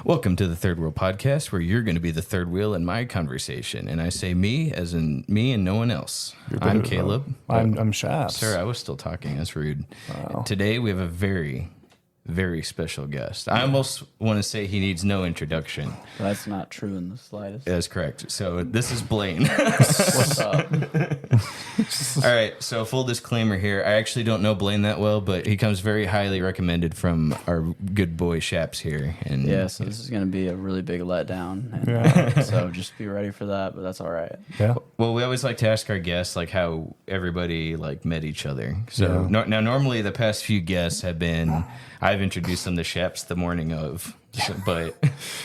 Welcome to the Third Wheel Podcast, where you're going to be the third wheel in my conversation. And I say me as in me and no one else. I'm Caleb. I'm Shaps. Sir, I was still talking. That's rude. Wow. Today we have a very, very special guest. I almost want to say he needs no introduction. That's not true in the slightest. That's correct. So this is Blane. What's up? All right, so full disclaimer here. I actually don't know Blane that well, but he comes very highly recommended from our good boy Shaps here. And Yeah, so this is going to be a really big letdown. And Yeah. so just be ready for that, but that's all right. Yeah. Well, we always like to ask our guests like how everybody like met each other. So now normally the past few guests have been I've introduced them to Shaps the morning of. So, but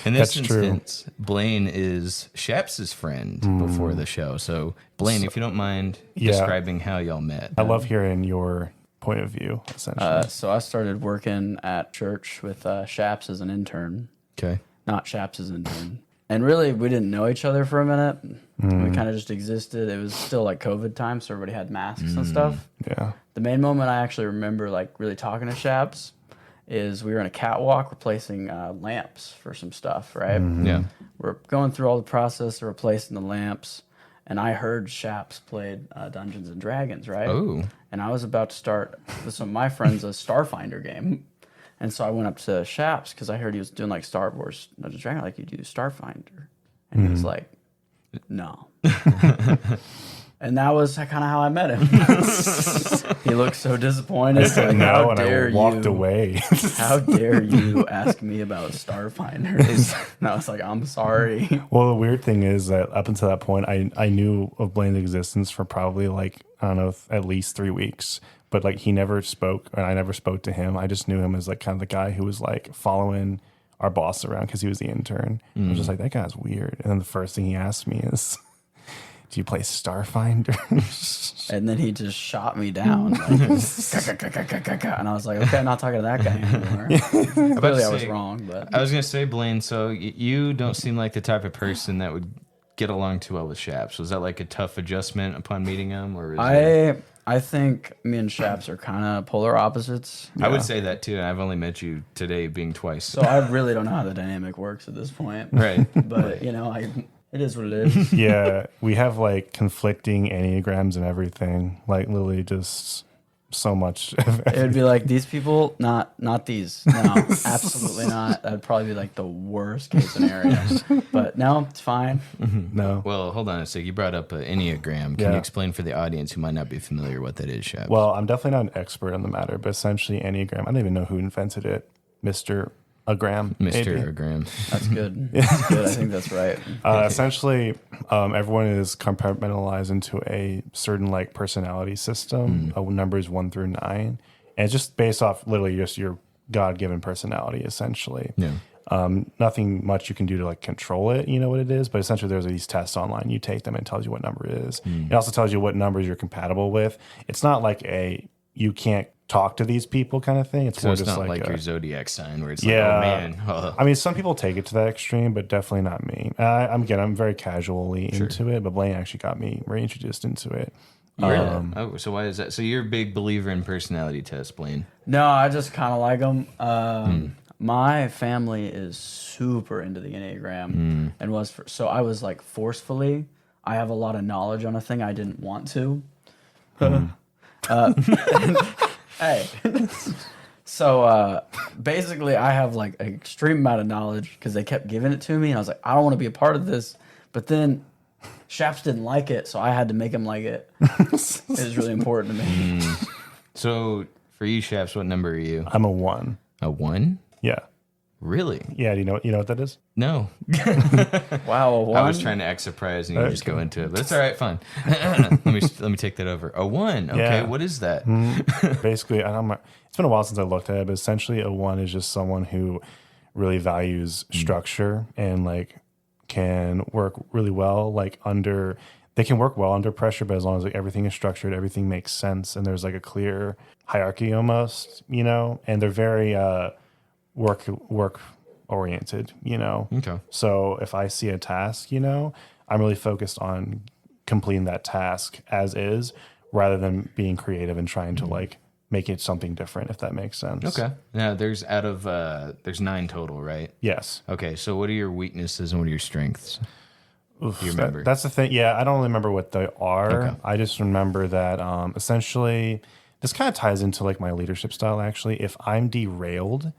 in this instance, Blane is Shaps' friend before the show. So Blane, if you don't mind describing how y'all met. I love hearing your point of view, essentially. So I started working at church with Shaps as an intern. Okay. Not Shaps as an intern. And really, we didn't know each other for a minute. We kind of just existed. It was still like COVID time, so everybody had masks and stuff. Yeah. The main moment I actually remember like really talking to Shaps is we were in a catwalk replacing lamps for some stuff, right? Yeah. We're going through all the process of replacing the lamps, and I heard Shaps played Dungeons and Dragons, right? Oh. And I was about to start with some of my friends a Starfinder game. And so I went up to Shaps because I heard he was doing like Star Wars Dungeons and Dragons, like you do Starfinder. And he was like, no. And that was kind of how I met him. He looked so disappointed. I said Like, no, how and dare I walked you? away. How dare you ask me about Starfinder? And I was like, I'm sorry. Well, the weird thing is that up until that point, I knew of Blaine's existence for probably like, I don't know, at least 3 weeks. But like he never spoke, and I never spoke to him. I just knew him as like kind of the guy who was like following our boss around because he was the intern. I was just like, that guy's weird. And then the first thing he asked me is, do you play Starfinder? And then he just shot me down. Like, and I was like, okay, I'm not talking to that guy anymore. Clearly I was wrong. But I was going to say, Blane, so you don't seem like the type of person that would get along too well with Shaps. Was that like a tough adjustment upon meeting him? Or I think me and Shaps are kind of polar opposites. I would say that too. And I've only met you today being twice. So I really don't know how the dynamic works at this point. Right. But, you know, it is what it is. Yeah, we have like conflicting enneagrams and everything. Like literally just so much. It would be like these people, not these. No, absolutely not. That'd probably be like the worst case scenario. But no, it's fine. No. Well, hold on a sec. You brought up an Enneagram. Can you explain for the audience who might not be familiar what that is, Shaps? Well, I'm definitely not an expert on the matter, but essentially enneagram. I don't even know who invented it. Mr. Agram. Mr. Agram. That's good. That's good. I think that's right. Essentially, everyone is compartmentalized into a certain like personality system, numbers 1 through 9, and it's just based off literally just your God-given personality, essentially. Yeah. Nothing much you can do to like control it, you know what it is, but essentially there's these tests online. You take them and it tells you what number it is. It also tells you what numbers you're compatible with. It's not like you can't talk to these people kind of thing. It's So more it's just not like a, your zodiac sign where it's Yeah. like, oh man. I mean, some people take it to that extreme, but definitely not me. I'm very casually into it, but Blane actually got me reintroduced into it. Really? So why is that? So you're a big believer in personality tests, Blane. No, I just kind of like them. My family is super into the Enneagram and so I was like forcefully, I have a lot of knowledge on a thing I didn't want to. Hey. So basically I have like an extreme amount of knowledge because they kept giving it to me and I was like, I don't want to be a part of this. But then Shaps didn't like it, so I had to make him like it. It was really important to me. So for you, Shaps, what number are you? I'm a 1. A 1? Yeah. Really? Yeah. Do you know what that is? No. Wow, a 1? I was trying to act surprised and you just go into it, but it's all right. Fine. let me take that over. A 1. Okay. Yeah. What is that? Basically, it's been a while since I looked at it, but essentially a 1 is just someone who really values structure and like can work really well they can work well under pressure, but as long as like everything is structured, everything makes sense, and there's like a clear hierarchy almost, and they're very work oriented, Okay. So if I see a task, I'm really focused on completing that task as is, rather than being creative and trying to like make it something different, if that makes sense. Okay. Now there's 9 total, right? Yes. Okay. So what are your weaknesses and what are your strengths? Oof, Do you remember? that's the thing. Yeah, I don't really remember what they are. Okay. I just remember that essentially this kind of ties into like my leadership style. Actually, if I'm derailed,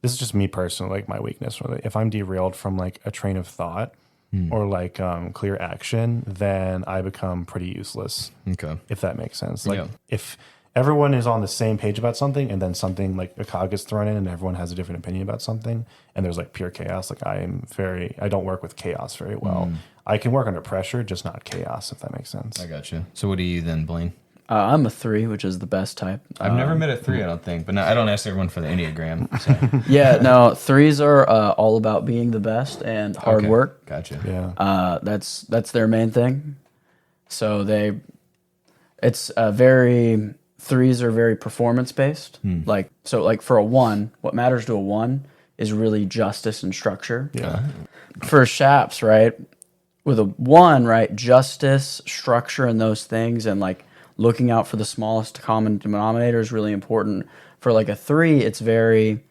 this is just me personally, like my weakness. Really, if I'm derailed from like a train of thought or like clear action, then I become pretty useless. Okay. If that makes sense. Like Yeah. if everyone is on the same page about something and then something like a cog gets thrown in and everyone has a different opinion about something and there's like pure chaos, like I don't work with chaos very well. I can work under pressure, just not chaos, if that makes sense. I gotcha. So what are you then, Blane? I'm a 3, which is the best type. I've never met a 3, I don't think, but no, I don't ask everyone for the Enneagram. So. Yeah, no, 3s are all about being the best and hard Okay. work. Gotcha. Yeah. That's their main thing. So it's very 3s are very performance based. Like for a 1, what matters to a 1 is really justice and structure. Yeah. For Shaps, right? With a 1, right, justice, structure, and those things, and like looking out for the smallest common denominator is really important. For like a 3, it's very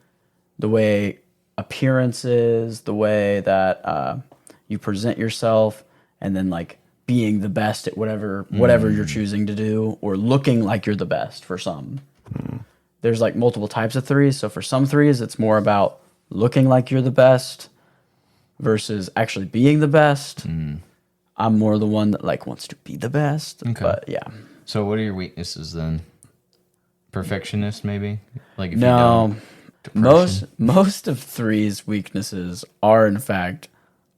the way appearances, the way that you present yourself, and then like being the best at whatever you're choosing to do, or looking like you're the best for some. There's like multiple types of 3s. So for some 3s, it's more about looking like you're the best versus actually being the best. I'm more the one that like wants to be the best. Okay. But yeah. So what are your weaknesses then? Perfectionist, maybe? Like if No. you don't, Most of 3's weaknesses are in fact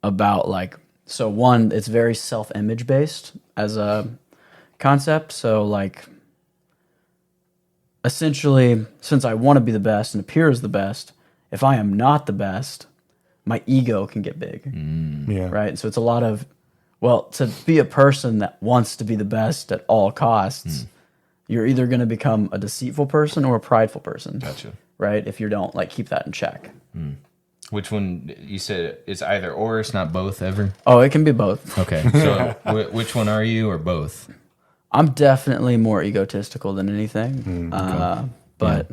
about like, so 1, it's very self-image based as a concept. So like essentially, since I want to be the best and appear as the best, if I am not the best, my ego can get big. Yeah. Right? So it's a lot of, well, to be a person that wants to be the best at all costs, you're either going to become a deceitful person or a prideful person. Gotcha. Right? If you don't like keep that in check. Which one, you said it's either or, it's not both ever? Oh, it can be both. Okay. So which one are you, or both? I'm definitely more egotistical than anything. But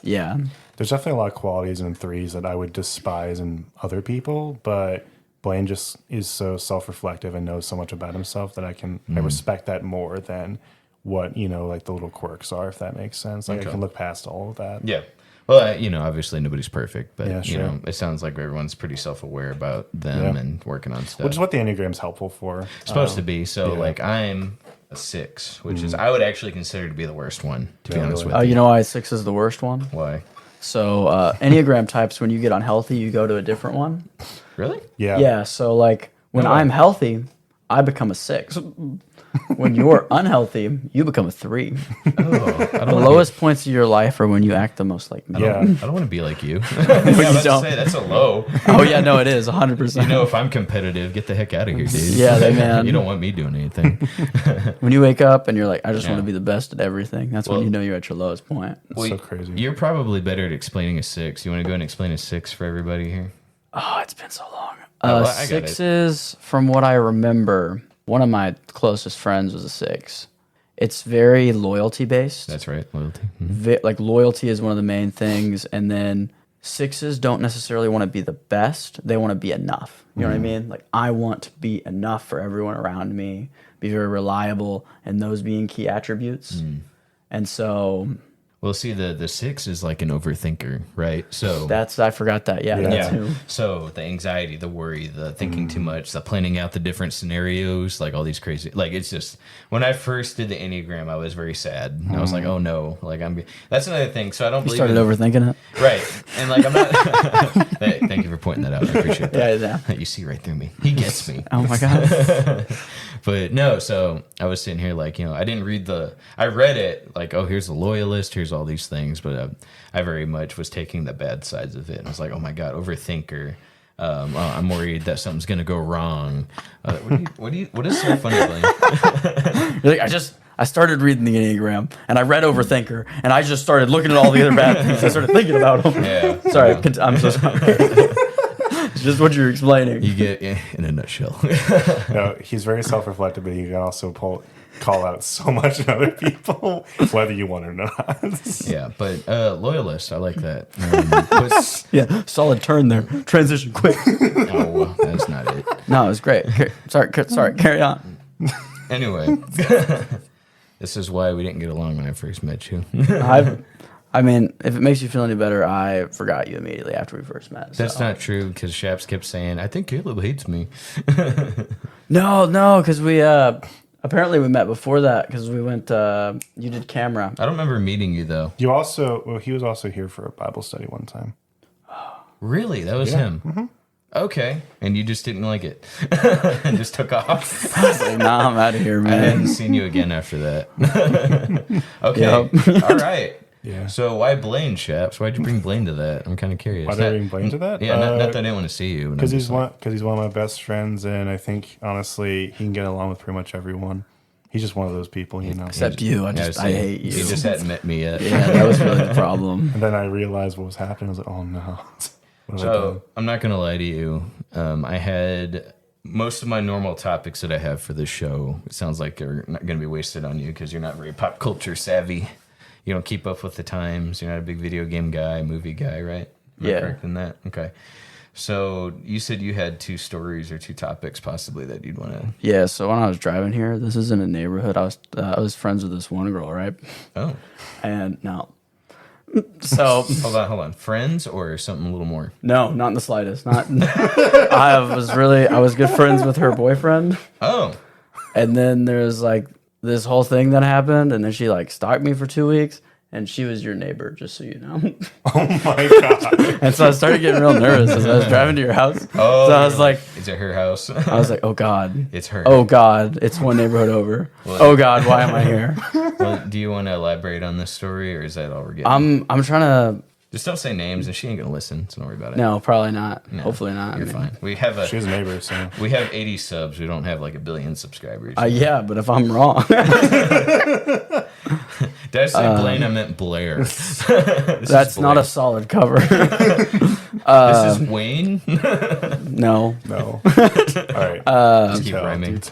yeah. There's definitely a lot of qualities in 3s that I would despise in other people, but Blane just is so self-reflective and knows so much about himself that I respect that more than what, like the little quirks are, if that makes sense. Like I can look past all of that. Yeah. Well, obviously nobody's perfect, but Yeah, sure. it sounds like everyone's pretty self-aware about them and working on stuff. Which is what the Enneagram's helpful for. It's supposed to be. So like I'm a 6, which is I would actually consider to be the worst one, to be honest with you. You know why 6 is the worst one? Why? So Enneagram types, when you get unhealthy, you go to a different one. Really? Yeah. Yeah. So like when I'm healthy, I become a 6. When you're unhealthy, you become a 3. The lowest points of your life are when you act the most like me. Yeah. I don't want to be like you. I don't. say that's a low. Oh yeah, no, it is 100%. If I'm competitive, get the heck out of here, dude. Yeah, man. You don't want me doing anything. When you wake up and you're like, I just want to be the best at everything. That's when you know you're at your lowest point. It's so crazy. You're probably better at explaining a 6. You want to go and explain a 6 for everybody here? Oh, it's been so long. I got it. 6s, from what I remember, one of my closest friends was a 6. It's very loyalty based. That's right, loyalty. Like loyalty is one of the main things, and then 6s don't necessarily want to be the best. They want to be enough. You know what I mean? Like I want to be enough for everyone around me, be very reliable, and those being key attributes. And so Well, see, the 6 is like an overthinker, right? So I forgot that. Yeah. That's who. So the anxiety, the worry, the thinking too much, the planning out the different scenarios, like all these crazy, like it's just, when I first did the Enneagram, I was very sad. I was like, oh no, like that's another thing. So I don't You believe started overthinking it? Right. And like, I'm not, hey, thank you for pointing that out. I appreciate that. Yeah. You see right through me. He gets me. Oh my God. But no, so I was sitting here like, I didn't read I read it like, oh, here's the loyalist, here's all these things, but I very much was taking the bad sides of it. And I was like, oh my God, overthinker. I'm worried that something's going to go wrong. What is so funny, Blane? You're like, I started reading the Enneagram and I read Overthinker and I just started looking at all the other bad things. I started thinking about them. Yeah. Sorry, I'm so sorry. It's just what you're explaining. You get in a nutshell. No, he's very self-reflective, but he can also pull. call out so much in other people, whether you want or not. Yeah, but loyalist, I like that. Yeah, solid turn there. Transition quick. No, that's not it. No, it was great. Sorry, carry on. Anyway, this is why we didn't get along when I first met you. I mean, if it makes you feel any better, I forgot you immediately after we first met. That's not true because Shaps kept saying, "I think Caleb hates me." No, because we apparently we met before that because we went. You did camera. I don't remember meeting you though. He was also here for a Bible study one time. Really, that was him. Mm-hmm. Okay, and you just didn't like it and just took off. I was like, nah, I'm out of here, I man. hadn't seen you again after that. Okay, all right. Yeah. So why Blane, Shaps? Why'd you bring Blane to that? I'm kind of curious. Why did I bring Blane to that? Yeah, not that I didn't want to see you. Because he's one of my best friends, and I think honestly he can get along with pretty much everyone. He's just one of those people, you know. Except you, I hate you. He just hadn't met me yet. Yeah, that was really the problem. And then I realized what was happening. I was like, oh no. So I'm not gonna lie to you. I had most of my normal topics that I have for this show. It sounds like they're not gonna be wasted on you because you're not very pop culture savvy. You don't keep up with the times. You're not a big video game guy, movie guy, right? Am I correct in that? Okay. So you said you had 2 stories or 2 topics possibly that you'd want to. Yeah. So when I was driving here, this is in a neighborhood. I was friends with this one girl, right? Oh. And no. So hold on. Friends or something a little more? No, not in the slightest. Not. I was good friends with her boyfriend. Oh. And then there's like this whole thing that happened, and then she like stalked me for 2 weeks, and she was your neighbor, just so you know. Oh my god! And so I started getting real nervous as I was driving to your house. Oh, so I was like, "Is it her house?" I was like, "Oh God, it's her." Oh God, it's one neighborhood over. Well, oh God, why am I here? Well, do you want to elaborate on this story, or is that all we're getting? I'm trying to. Just don't say names, and she ain't gonna listen, so don't worry about it. No, probably not. No, hopefully not. You're fine. She's a neighbor, so we have 80 subs. We don't have like 1 billion subscribers. Yeah, but if I'm wrong, did I say Blane? I meant Blair. That's not a solid cover. This is Wayne. No. All right. Just keep rhyming.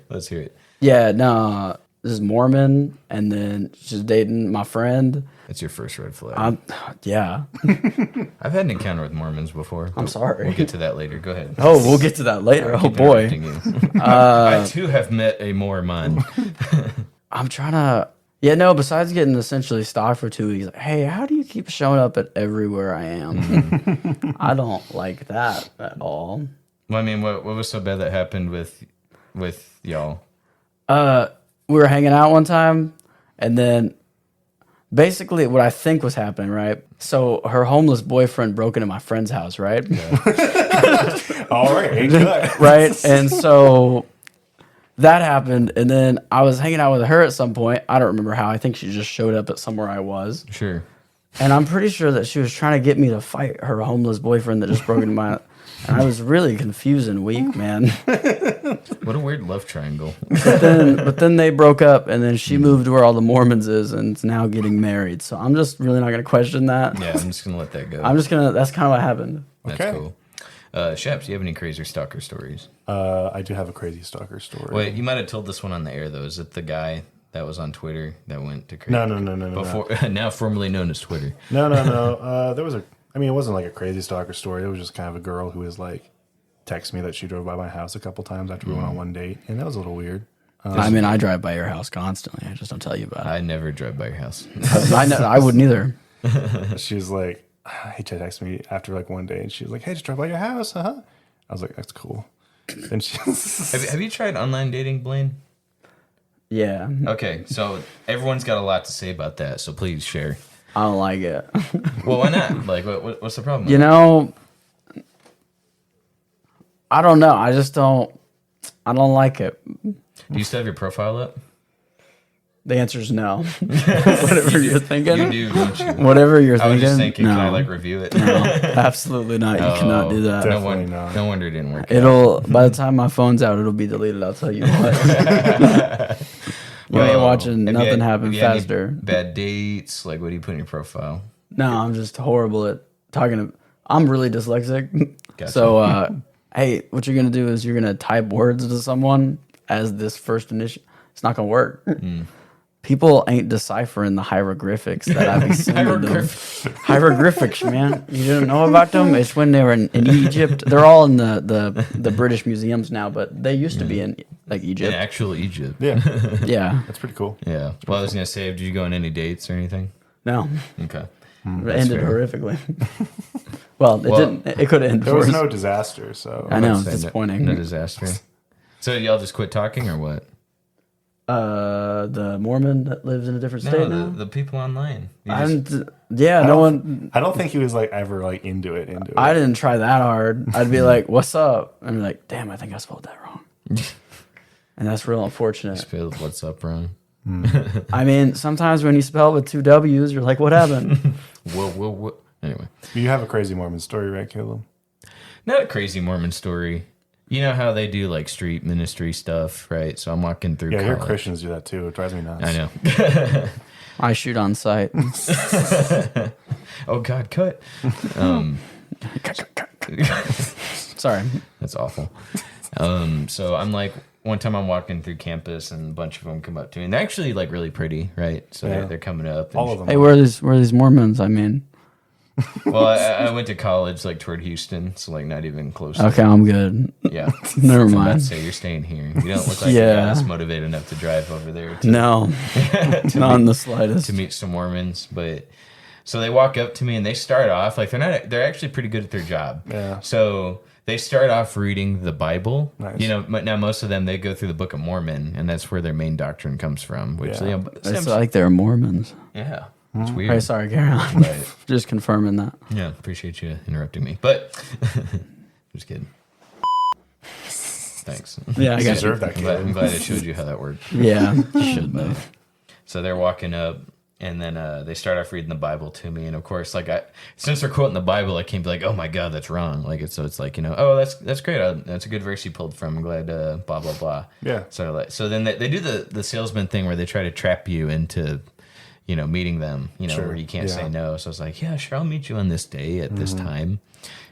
Let's hear it. Yeah, no. This is Mormon, and then she's dating my friend. That's your first red flag. Yeah. I've had an encounter with Mormons before. I'm sorry. We'll get to that later. Go ahead. Oh, we'll get to that later. Oh, boy. I, too, have met a Mormon. I'm trying to... Yeah, no, besides getting essentially stalked for 2 weeks, like, hey, how do you keep showing up at everywhere I am? I don't like that at all. Well, I mean, what was so bad that happened with y'all? We were hanging out one time, and then basically what I think was happening, right? So her homeless boyfriend broke into my friend's house, right? Yeah. All right. Right? And so that happened, and then I was hanging out with her at some point. I don't remember how. I think she just showed up at somewhere I was. Sure. And I'm pretty sure that she was trying to get me to fight her homeless boyfriend that just broke into my... And I was really confused and weak, man. What a weird love triangle. But then they broke up, and then she moved to where all the Mormons is, and is now getting married. So I'm just really not going to question that. Yeah, I'm just going to let that go. That's kind of what happened. That's okay. Cool. Shaps, do you have any crazy stalker stories? I do have a crazy stalker story. Wait, you might have told this one on the air, though. Is it the guy that was on Twitter that went to crazy? No. Before, now formerly known as Twitter. No. There was it wasn't like a crazy stalker story. It was just kind of a girl who was like, text me that she drove by my house a couple times after we went on one date, and that was a little weird. I drive by your house constantly. I just don't tell you about it. I never drive by your house. I wouldn't either. She was like, he texted me after like one day, and she was like, hey, just drive by your house, huh? I was like, that's cool. And she have you tried online dating, Blane? Yeah. Okay, so everyone's got a lot to say about that, so please share. I don't like it. Well, why not? Like, what's the problem? You know, I don't know. I don't like it. Do you still have your profile up? The answer is no. Whatever you're thinking. You do, don't you? Whatever you're thinking. I was just thinking, no. can I like review it? No, absolutely not. You cannot do that. Definitely not. No wonder it didn't work. By the time my phone's out, it'll be deleted. I'll tell you what. You ain't watching nothing happen faster. Bad dates? Like, what do you put in your profile? No, I'm just horrible at talking. I'm really dyslexic. Gotcha. So, hey, what you're going to do is you're going to type words to someone as this first initial. It's not gonna work. People ain't deciphering the hieroglyphics that I be sending them. Hieroglyphics, man. You didn't know about them? It's when they were in Egypt. They're all in the British museums now, but they used to be in like Egypt. In actual Egypt. Yeah, Yeah. that's pretty cool. Yeah. Well, I was gonna say, did you go on any dates or anything? No. Okay. It ended fair. horrifically. Well, it didn't. It could have ended. There was worse. no disaster, so I know. I'd say Disappointing. No disaster. So y'all just quit talking or what? The Mormon that lives in a different state No, now. the people online. You just- Yeah, no one. I don't think he was like ever like into it. I didn't try that hard. I'd be like, "What's up?" And be like, "Damn, I think I spelled that wrong." And that's real unfortunate. spelled what's up wrong. I mean, sometimes when you spell with 2 W's, you're like, "What happened?" Whoa. Anyway, You have a crazy Mormon story, right, Caleb? not a crazy Mormon story. You know how they do like street ministry stuff, right? So I'm walking through. Yeah, your college. Christians do that too. It drives me nuts. I know. I shoot on sight. Oh God, cut. Sorry. That's awful. So I'm like, one time I'm walking through campus and a bunch of them come up to me, and they're actually like really pretty, right? So Yeah. they're coming up. And All of them. Hey, where are these Mormons? I mean, Well, I went to college like toward Houston, so like not even close. to okay, I'm good. Yeah. Never I was about to mind. say you're staying here. You don't look like Yeah. a guy that's motivated enough to drive over there to, No, not in the slightest. to meet some Mormons. But so they walk up to me and they start off like they're actually pretty good at their job. Yeah. So they start off reading the Bible. Nice. You know, now most of them they go through the Book of Mormon, and that's where their main doctrine comes from. Which Yeah. you know, It's stems- like they're Mormons. yeah, it's Hey, weird. sorry, carry on. But Just confirming that. yeah, appreciate you interrupting me. But just kidding. Thanks. Yeah, I You got deserve that, I'm Caleb. glad I showed you how that worked. Yeah, should have. So they're walking up, and then they start off reading the Bible to me, and of course, like since they're quoting the Bible, I can't be like, "Oh my God, that's wrong." Like it's like oh that's great, that's a good verse you pulled from. I'm glad, blah blah blah. Yeah. So then they do the salesman thing where they try to trap you into, meeting them, Sure. where you can't Yeah. say no. So I was like, yeah, sure, I'll meet you on this day at this time.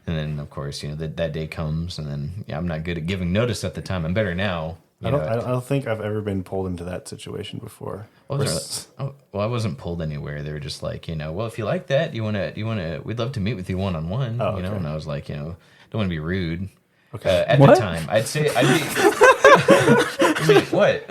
And then of course, that day comes, and then I'm not good at giving notice at the time. I'm better now. I don't think I've ever been pulled into that situation before. Well, I wasn't pulled anywhere. They were just like, well, if you like that, we'd love to meet with you one on one, Oh, okay. And I was like, don't want to be rude. Okay. At What? the time, I'd be. I mean, what?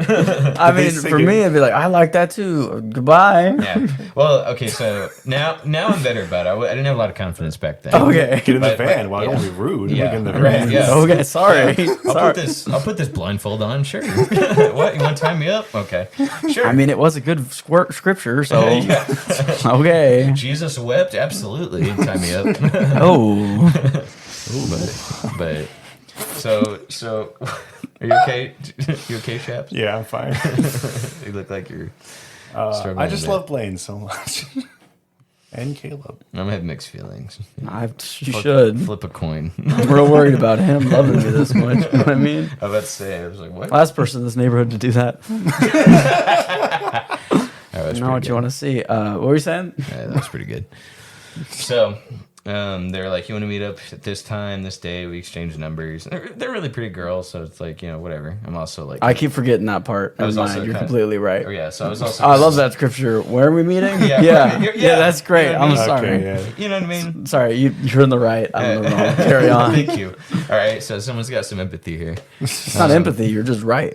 I mean, for me, it'd be like, I like that too. Goodbye. Yeah. Well, okay. So now I'm better about it. I didn't have a lot of confidence back then. Okay. Get in the But- van. Well, I yeah. don't be rude. Yeah. Get in the Right, van. yeah. Okay, sorry. I'll put this blindfold on. Sure. What? You want to tie me up? Okay. Sure. I mean, it was a good scripture, so Yeah. okay. Jesus wept. Absolutely. Tie me up. Oh, but so are you okay? You okay, Chaps? Yeah, I'm fine. You look like you're struggling. I just a bit. love Blane so much. And Caleb. I'm gonna have mixed feelings. you should. Flip a coin. I'm real worried about him loving me this much. You know what I mean? I was about to say, I was like, what? Last person in this neighborhood to do that. Oh, that's Know what pretty you want to see? What were you saying? good. Yeah, that was pretty good. So, they're like, you want to meet up at this time, this day? We exchange numbers. And they're really pretty girls, so it's like, whatever. I'm also like, I keep forgetting that part. was Never also mind. You're kinda- completely right. oh yeah. So I was also. Oh, I love that scripture. Where are we meeting? Yeah, yeah, yeah, that's great. you know what I I'm mean? sorry. Okay, yeah. You know what I mean? Sorry, you're in the right. I'm in the wrong. Carry on. Thank you. All right, so someone's got some empathy here. It's not empathy. You're just right.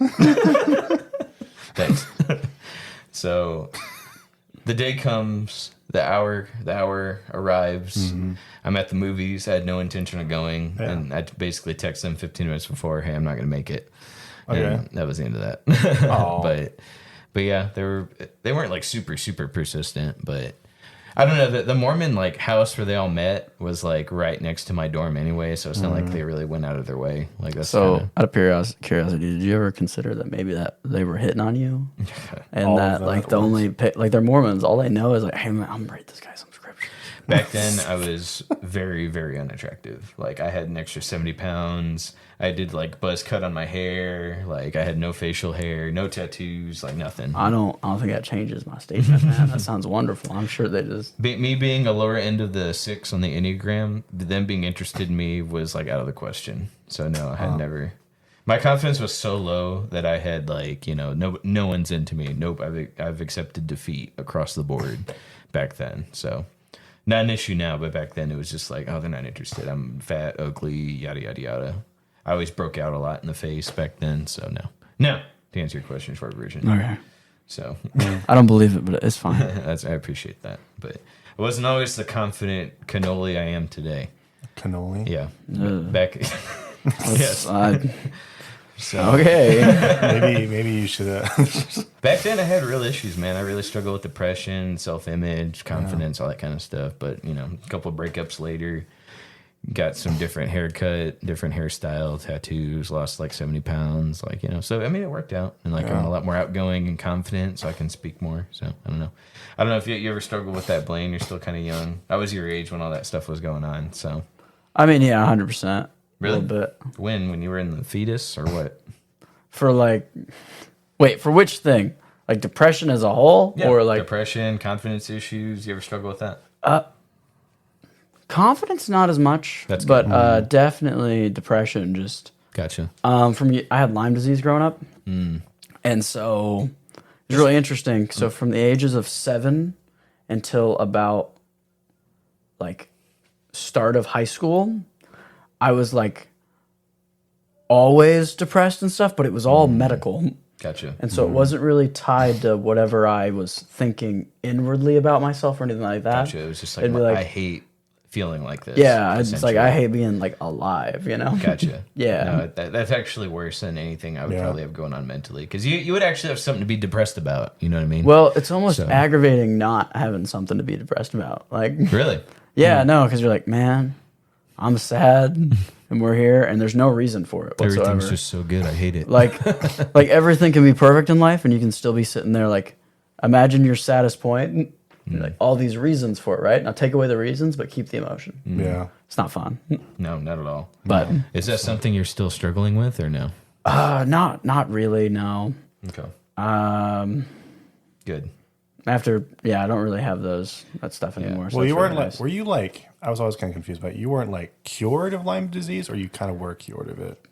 Thanks. So the day comes, the hour arrives. I'm at the movies. I had no intention of going, Yeah. and I basically text them 15 minutes before, "Hey, I'm not going to make it." Okay. And that was the end of that. Aw. but yeah, they weren't like super persistent, but I don't know. The Mormon like house where they all met was like right next to my dorm anyway, so it's not like they really went out of their way. Like that's So, kinda, out of curiosity, did you ever consider that maybe that they were hitting on you, and All that of like that the was- only like they're Mormons, all they know is like, hey man, I'm gonna read this guy some scripture. back then I was very, very unattractive. Like I had an extra 70 pounds. I did like buzz cut on my hair. Like I had no facial hair, no tattoos, like nothing. I don't think that changes my statement, man. That sounds wonderful. I'm sure they just Me being a lower end of the 6 on the Enneagram, them being interested in me was like out of the question. So no, I had never. My confidence was so low that I had like, no one's into me. Nope, I've accepted defeat across the board back then. So not an issue now, but back then it was just like, oh, they're not interested. I'm fat, ugly, yada yada yada. I always broke out a lot in the face back then, so no. No, to answer your question, short version. Okay. So I don't believe it, but it's fine. I appreciate that, but I wasn't always the confident cannoli I am today. Cannoli? Yeah, back. Yes. So Okay. maybe you should. Back then, I had real issues, man. I really struggled with depression, self-image, confidence, all that kind of stuff. But a couple of breakups later, got some different haircut, different hairstyle, tattoos, lost like 70 pounds, So I mean, it worked out, and I'm a lot more outgoing and confident, so I can speak more. So I don't know if you ever struggled with that, Blane. You're still kind of young. I was your age when all that stuff was going on. So I mean, yeah, 100%. really, A little bit. when you were in the fetus or what? For for which thing? Like depression as a whole, Yeah, or like depression, confidence issues. You ever struggle with that? confidence? Not as much. That's but good. definitely I Gotcha. had Lyme disease growing up, and so it was really interesting. So from the ages of 7 until about like start of high school, I was like always depressed and stuff, but it was all medical. Gotcha. And so it wasn't really tied to whatever I was thinking inwardly about myself or anything like that. Gotcha. It was just like, It'd be like, I hate feeling like this. yeah, it's like essentially. I hate being like alive, Gotcha. Yeah. No, that's actually worse than anything I would Yeah. probably have going on mentally. Because you would actually have something to be depressed about. You know what I mean? Well, it's almost So- aggravating not having something to be depressed about. Like, Really? yeah, no, because you're like, man, I'm sad and we're here, and there's no reason for it whatsoever. Everything's just so good. I hate it. like everything can be perfect in life, and you can still be sitting there like, imagine your saddest point, and you're like all these reasons for it, right? Now take away the reasons, but keep the emotion. Yeah. It's not fun. No, not at all. But Is that something you're still struggling with or no? not really, no. Okay. Good. I don't really have that stuff anymore. So Well, you it's weren't really like, nice. were you like, I was always kind of confused about it. You weren't like cured of Lyme disease, or you kind of were cured of it?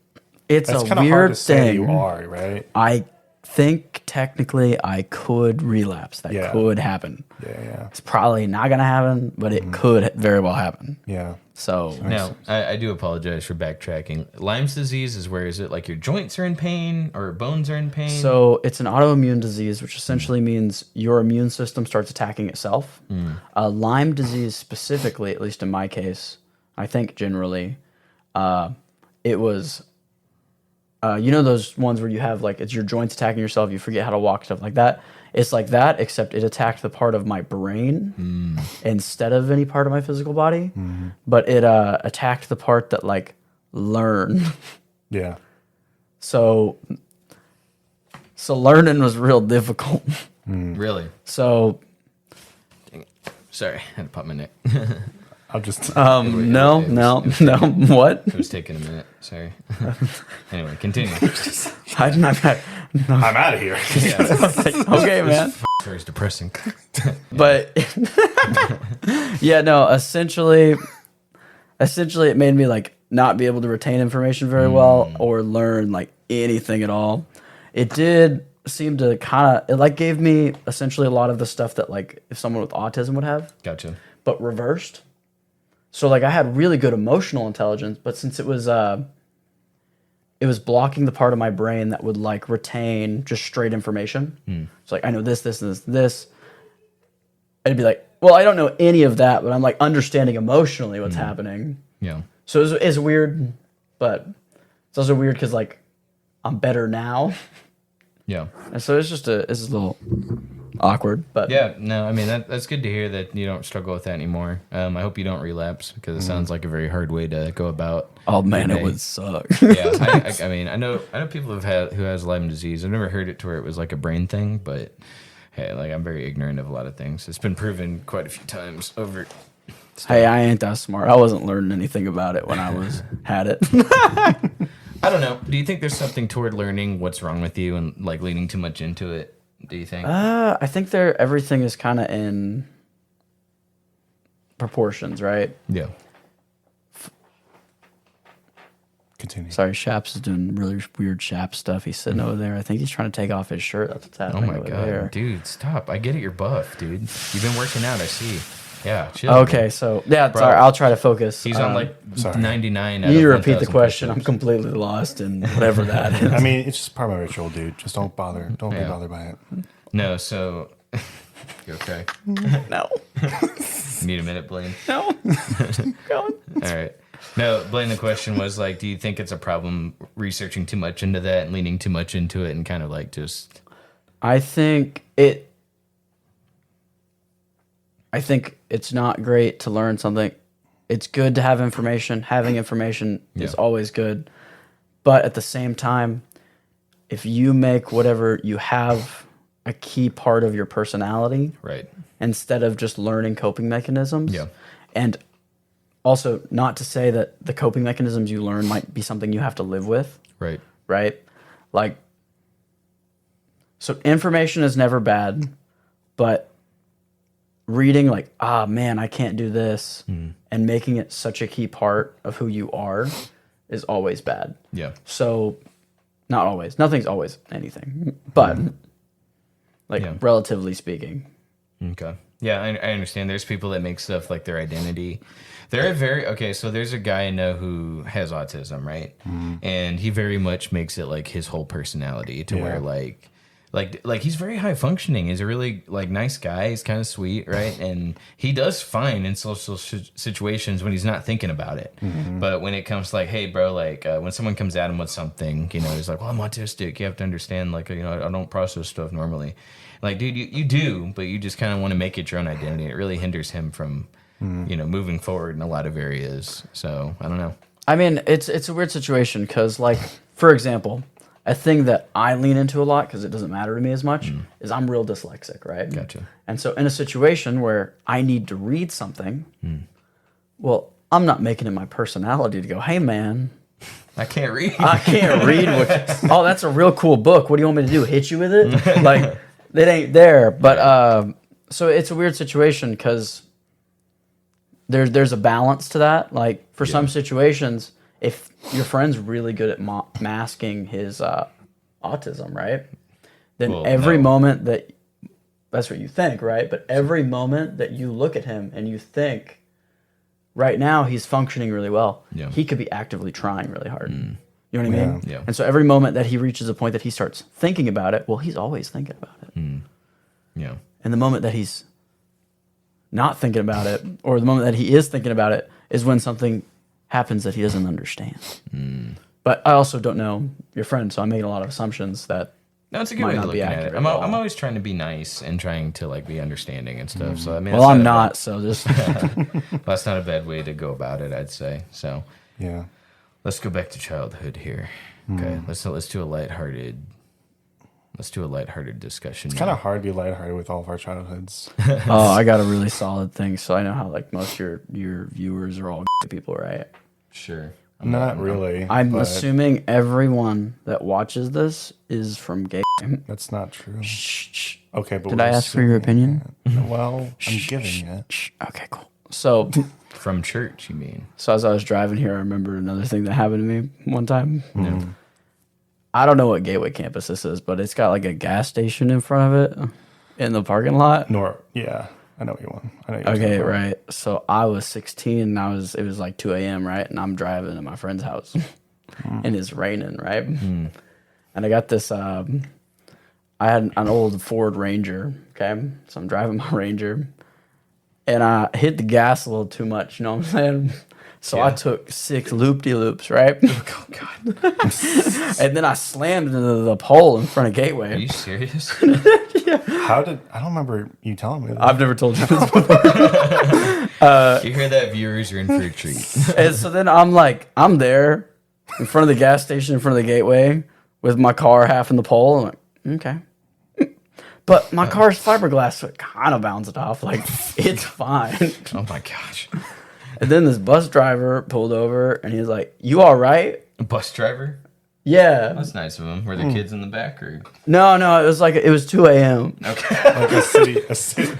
It's That's a kind of hard weird to say thing. you are, right? I think technically I could relapse. That Yeah. could happen. Yeah. It's probably not going to happen, but it could very well happen. Yeah. So Now, I do apologize for backtracking. Lyme's disease is where is it like your joints are in pain or bones are in pain? So it's an autoimmune disease, which essentially means your immune system starts attacking itself. Lyme disease specifically, at least in my case, I think generally, it was, those ones where you have like, it's your joints attacking yourself, you forget how to walk, stuff like that. It's like that, except it attacked the part of my brain instead of any part of my physical body. But it attacked the part that like learn. Yeah. So learning was real difficult. Really? So Sorry, I had to pop my neck. I'll just. no, what? It was taking a minute. Sorry. Anyway, continue. I'm not. I'm out of here. Okay, man. Sorry, it's depressing. But yeah, no. Essentially, it made me like not be able to retain information very well or learn like anything at all. It did seem to it like gave me essentially a lot of the stuff that like if someone with autism would have, Gotcha. but reversed. So like I had really good emotional intelligence, but since it was blocking the part of my brain that would like retain just straight information. So like I know this, and this. It'd be like, well, I don't know any of that, but I'm like understanding emotionally what's happening. Yeah. So it's weird, but it's also weird because like I'm better now, Yeah. and so it's a little awkward. But Yeah, no, I mean that's good to hear that you don't struggle with that anymore. I hope you don't relapse because it sounds like a very hard way to go about. oh man, your it day. would suck. Yeah, I mean, I know people who has Lyme disease. I've never heard it to where it was like a brain thing, but hey, like I'm very ignorant of a lot of things. It's been proven quite a few times over. Hey, I ain't that smart. I wasn't learning anything about it when I had it. I don't know. Do you think there's something toward learning what's wrong with you and like leaning too much into it? Do you think? I think everything is kind of in proportions, right? Yeah. Continue. Sorry, Shaps is doing really weird Shap stuff. He's sitting over there. I think he's trying to take off his shirt. That's what's Oh happening my over god, there. dude, stop! I get it, you're buff, dude. You've been working out. I see. Yeah. Chill, Okay, dude. so yeah, Bro, sorry. I'll try to focus. He's on like sorry. 99. You out need of to repeat the 1,000 question. I'm push-ups. completely lost in whatever that is. I mean, it's just part of my ritual, dude. Just don't bother. Don't be Yeah. bothered by it. No, so you okay? No, Need a minute, Blane? no. Go on. All right. No, Blane, the question was like, do you think it's a problem researching too much into that and leaning too much into it and kind of like just. I think it's not great to learn something. It's good to have information. Having information is always good. But at the same time, if you make whatever you have a key part of your personality, Right. instead of just learning coping mechanisms, Yeah. and also not to say that the coping mechanisms you learn might be something you have to live with, Right. right? Like, so information is never bad, but reading like, man, I can't do this, and making it such a key part of who you are is always bad. Yeah. So, not always. Nothing's always anything, but like Yeah. relatively speaking. Okay. Yeah, I understand. There's people that make stuff like their identity. They're very okay. So there's a guy I know who has autism, right? And he very much makes it like his whole personality to where like he's very high functioning. He's a really like nice guy. He's kind of sweet, right? And he does fine in social situations when he's not thinking about it. But when it comes to like, hey, bro, like when someone comes at him with something, you know, he's like, well, I'm autistic. You have to understand, like, you know, I don't process stuff normally. Like, dude, you do, but you just kind of want to make it your own identity. It really hinders him from, you know, moving forward in a lot of areas. So I don't know. I mean, it's a weird situation because, like, for example, a thing that I lean into a lot because it doesn't matter to me as much is I'm real dyslexic, right? Gotcha. And so in a situation where I need to read something, well, I'm not making it my personality to go, hey, man, I can't read. I can't read. Oh, that's a real cool book. What do you want me to do? Hit you with it? Like, it ain't there. But so it's a weird situation because there's a balance to that. Like, for some situations, if your friend's really good at masking his autism, right? Then moment that that's what you think, right? But every moment that you look at him and you think, right now he's functioning really well, he could be actively trying really hard. You know what I mean? Yeah. And so every moment that he reaches a point that he starts thinking about it, well, he's always thinking about it. Yeah. And the moment that he's not thinking about it, or the moment that he is thinking about it, is when something happens that he doesn't understand. But I also don't know your friend, so I'm making a lot of assumptions that No, it's a good might way of not be looking at it. accurate I'm at all. always trying to be nice and trying to like be understanding and stuff. So I mean, well, it's I'm not not, so just that's not a bad way to go about it, I'd say. So Yeah. let's go back to childhood here. Okay, let's do a lighthearted. Let's do a lighthearted discussion. It's kind of hard to be lighthearted with all of our childhoods. oh, I got a really solid thing, so I know how like most of your viewers are all people, right? Sure. Not really. I'm but assuming everyone that watches this is from gay. that's not true. Shh. Okay, but Did I ask for your opinion? Well, I'm giving it. Shh. Okay, cool. So From church, you mean? So as I was driving here, I remember another thing that happened to me one time. I don't know what Gateway campus this is, but it's got like a gas station in front of it in the parking lot. Yeah, I know what you want. I know what Okay, you're right. So I was 16 and it was like 2 a.m., right? And I'm driving to my friend's house and it's raining, right? And I got this, I had an old Ford Ranger, okay? So I'm driving my Ranger and I hit the gas a little too much, you know what I'm saying? So I took 6 loop-de-loops, right? Oh God! And then I slammed into the pole in front of Are Gateway. you serious? How did I don't remember you telling me that. I've never told you this before. You hear that, viewers? You're in for a treat. And so then I'm there in front of the gas station, in front of the Gateway, with my car half in the pole. I'm like, okay. But my car's fiberglass, so it kind of bounced off. Like, it's fine. Oh my gosh! And then this bus driver pulled over, and he was like, you all right? A bus driver? Yeah. That's nice of him. Were the kids in the back or? No, it was 2 a.m. Okay. Like a city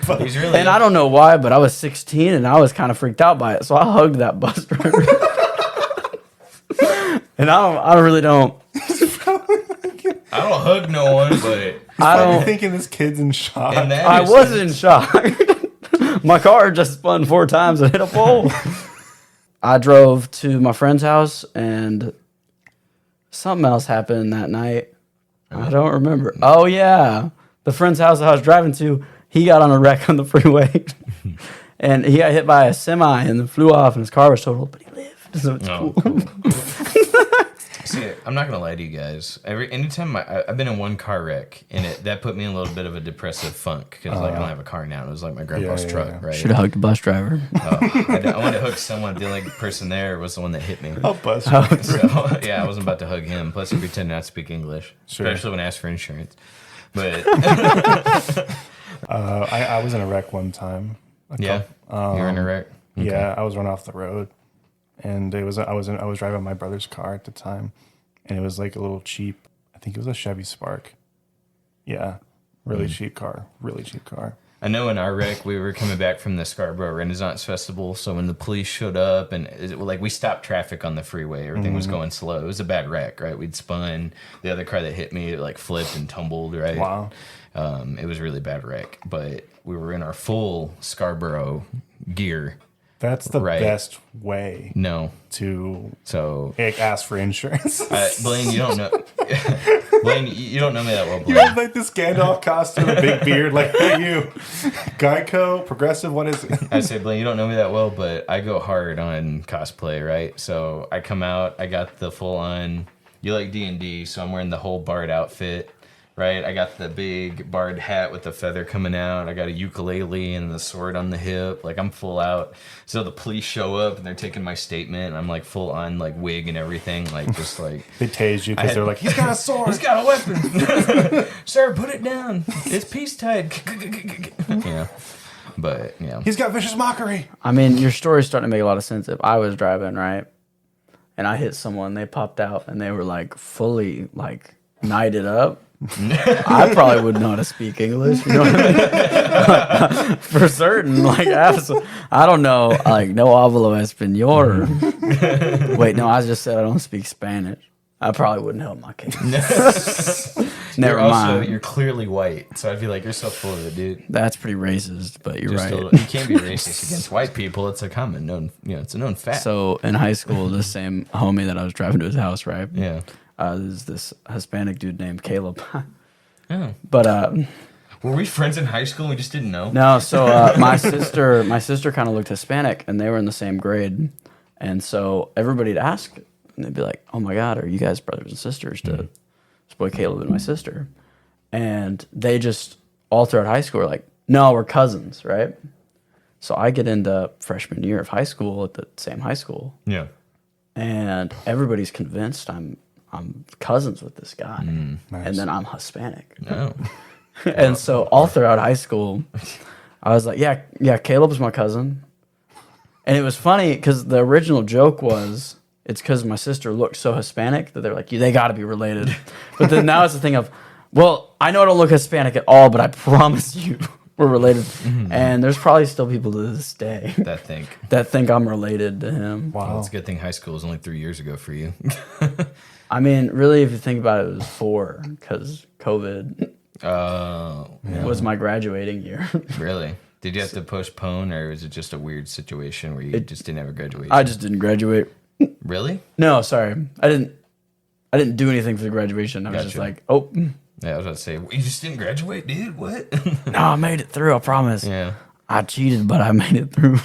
bus. He's really. And I don't know why, but I was 16 and I was kind of freaked out by it. So I hugged that bus driver. And I really don't. I don't hug no one, but I don't. thinking this kid's in shock. in that I was in instance- shock. My car just spun 4 times and hit a pole. I drove to my friend's house and something else happened that night. I don't remember. Oh yeah, the friend's house I was driving to, he got on a wreck on the freeway, and he got hit by a semi and flew off, and his car was totaled, but he lived, so it's Oh, cool. See, I'm not gonna lie to you guys. Anytime I've been in one car wreck, and that put me in a little bit of a depressive funk because like I don't have a car now. It was like my grandpa's Yeah, truck, yeah. right? Should have hugged the bus driver. I wanted to hook someone. The only person there was the one that hit me. Oh, bus. So yeah, I wasn't about to hug him. Plus, he pretended not to speak English, Sure. especially when I asked for insurance. But I was in a wreck one time. yeah, you're in a wreck. Okay. Yeah, I was run off the road, and I was driving my brother's car at the time, and it was like a little cheap. I think it was a Chevy Spark. Yeah, really cheap car. Really cheap car. I know in our wreck, we were coming back from the Scarborough Renaissance Festival. So when the police showed up and we stopped traffic on the freeway, everything was going slow. It was a bad wreck, right? We'd spun. The other car that hit me, it like flipped and tumbled, right? Wow. It was a really bad wreck, but we were in our full Scarborough gear. That's the Right. best way No. to So, ask for insurance. Blaine, you don't know. Blaine, you don't know me that well, You Blaine. have like this Gandalf costume, a big beard, like, hey, you. Geico, Progressive, what is it? I say, Blaine, you don't know me that well, but I go hard on cosplay, right? So I come out, I got the full on. You like D&D, so I'm wearing the whole bard outfit, right? I got the big bard hat with the feather coming out. I got a ukulele and the sword on the hip. Like I'm full out. So the police show up and they're taking my statement. And I'm like full on like wig and everything, like just like. They tased you I because had- they're like, he's got a sword. He's got a weapon. Sir, put it down. It's peacetide. Yeah. But, yeah. He's got vicious mockery. I mean, your story's starting to make a lot of sense. If I was driving, right, and I hit someone, they popped out and they were like fully like knighted up, I probably wouldn't know how to speak English. You know what I mean? For certain, like I don't know, like no hablo español. Wait, no, I just said I don't speak Spanish. I probably wouldn't help my case. Never mind. You're clearly white, so I'd be like, you're so full of it, dude. That's pretty racist, but you're right. You can't be racist against white people. It's a common known, it's a known fact. So in high school, the same homie that I was driving to his house, right? yeah. There's this Hispanic dude named Caleb. Oh. But Were we friends in high school and we just didn't know? no, so my sister kind of looked Hispanic, and they were in the same grade, and so everybody'd ask, and they'd be like, "Oh my God, are you guys brothers and sisters?" To this boy Caleb and my sister, and they just all throughout high school were like, "No, we're cousins," right? So I get into freshman year of high school at the same high school, Yeah. and everybody's convinced I'm cousins with this guy, Nice. and then I'm Hispanic. No. And so all throughout high school, I was like, yeah, Caleb's my cousin. And it was funny because the original joke was it's because my sister looked so Hispanic that they're like, they got to be related. But then now it's the thing of, well, I know I don't look Hispanic at all, but I promise you we're related. And there's probably still people to this day that think I'm related to him. Wow. Well, it's a good thing high school was only 3 years ago for you. I mean, really, if you think about it, it was 4 because COVID was my graduating year. Really? Did you have to postpone, or was it just a weird situation where you just didn't have a graduation? I just didn't graduate. Really? No, sorry. I didn't do anything for the graduation. I was just Gotcha. like, oh, Yeah, I was about to say, you just didn't graduate, dude? What? no, I made it through. I promise. Yeah. I cheated, but I made it through.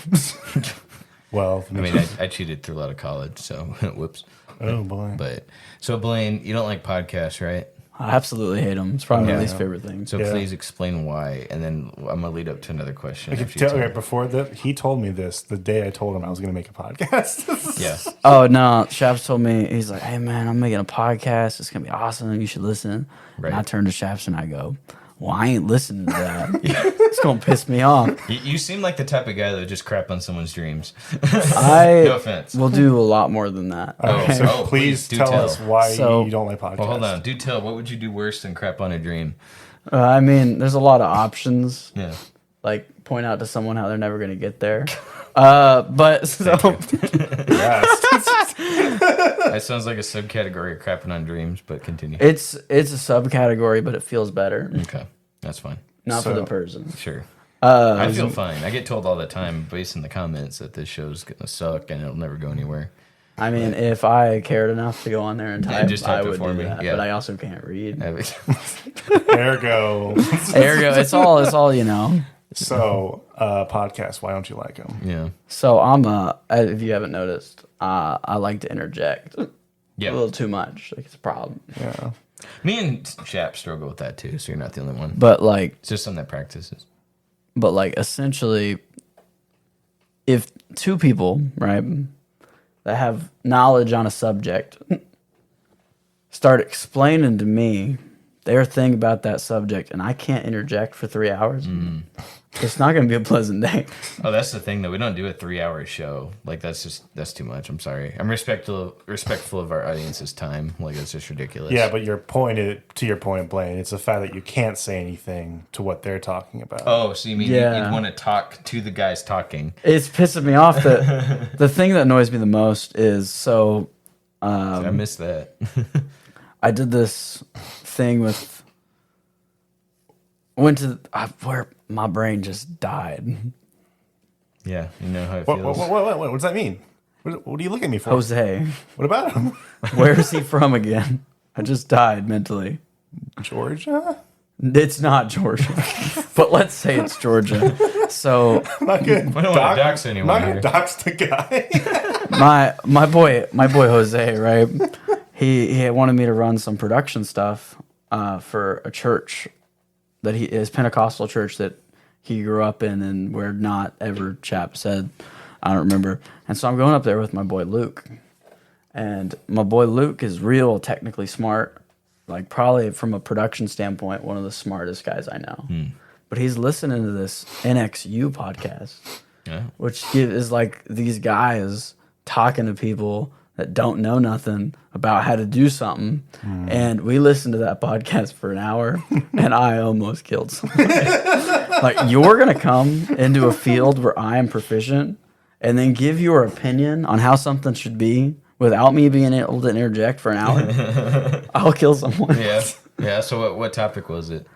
Well, I mean, I cheated through a lot of college, so whoops. oh boy. But so Blaine, you don't like podcasts, right? I absolutely hate them. It's probably my Yeah. least favorite thing. So Yeah. please explain why, and then I'm gonna lead up to another question. after you tell Okay, me. before that, he told me this the day I told him I was going to make a podcast. Yeah. Oh no, Shaps told me, he's like, hey man, I'm making a podcast. It's gonna be awesome. You should listen. Right. And I turn to Shaps and I go, well, I ain't listening to that. It's gonna piss me off. You seem like the type of guy that would just crap on someone's dreams. I No offense. will do a lot more than that. Okay, so Oh, please do tell tell. us why So- you don't like podcasts. Well, hold on. Do tell. What would you do worse than crap on a dream? I mean, there's a lot of options. Yeah. Like point out to someone how they're never gonna get there. But so Yes. That sounds like a subcategory of crapping on dreams, but continue. it's a subcategory, but it feels better. Okay, that's fine. Not for So- the person. Sure. I feel fine. I get told all the time, based on the comments, that this show's gonna suck and it'll never go anywhere. I mean, if I cared enough to go on there and type, just I type it would for do me. that. Yeah. But I also can't read. Ergo. Ergo, it's all you know. So, podcast, why don't you like them? Yeah. So I'm if you haven't noticed, I like to interject Yeah. a little too much. Like it's a problem. Yeah. Me and Shap struggle with that too, so you're not the only one. But like It's just something that practices. essentially, if two people, right, that have knowledge on a subject start explaining to me their thing about that subject and I can't interject for 3 hours, it's not going to be a pleasant day. Oh, that's the thing though. We don't do a 3-hour show. Like that's too much. I'm sorry. I'm respectful of our audience's time. Like it's just ridiculous. Yeah, but to your point, Blaine, it's the fact that you can't say anything to what they're talking about. Oh, so you mean Yeah. you'd want to talk to the guys talking? It's pissing me off that the thing that annoys me the most is so I missed that. I did this thing went to where my brain just died. Yeah, you know how it What, feels. what does that mean? What are you looking at me for? Jose, What about him? where is he from again? I just died mentally. Georgia? It's not Georgia, but let's say it's Georgia. So I'm not gonna I don't want to dox I'm anyone not here. gonna dox the guy. my boy Jose, right? He wanted me to run some production stuff for a church that his Pentecostal church that he grew up in and where not ever chap said, I don't remember. And so I'm going up there with my boy Luke, and my boy Luke is real technically smart, like probably from a production standpoint one of the smartest guys I know. But he's listening to this NXU podcast, Yeah. which is like these guys talking to people that don't know nothing about how to do something. And we listened to that podcast for an hour and I almost killed someone. Like, you're going to come into a field where I am proficient and then give your opinion on how something should be without me being able to interject for an hour? I'll kill someone. Yeah. Yeah. So what topic was it?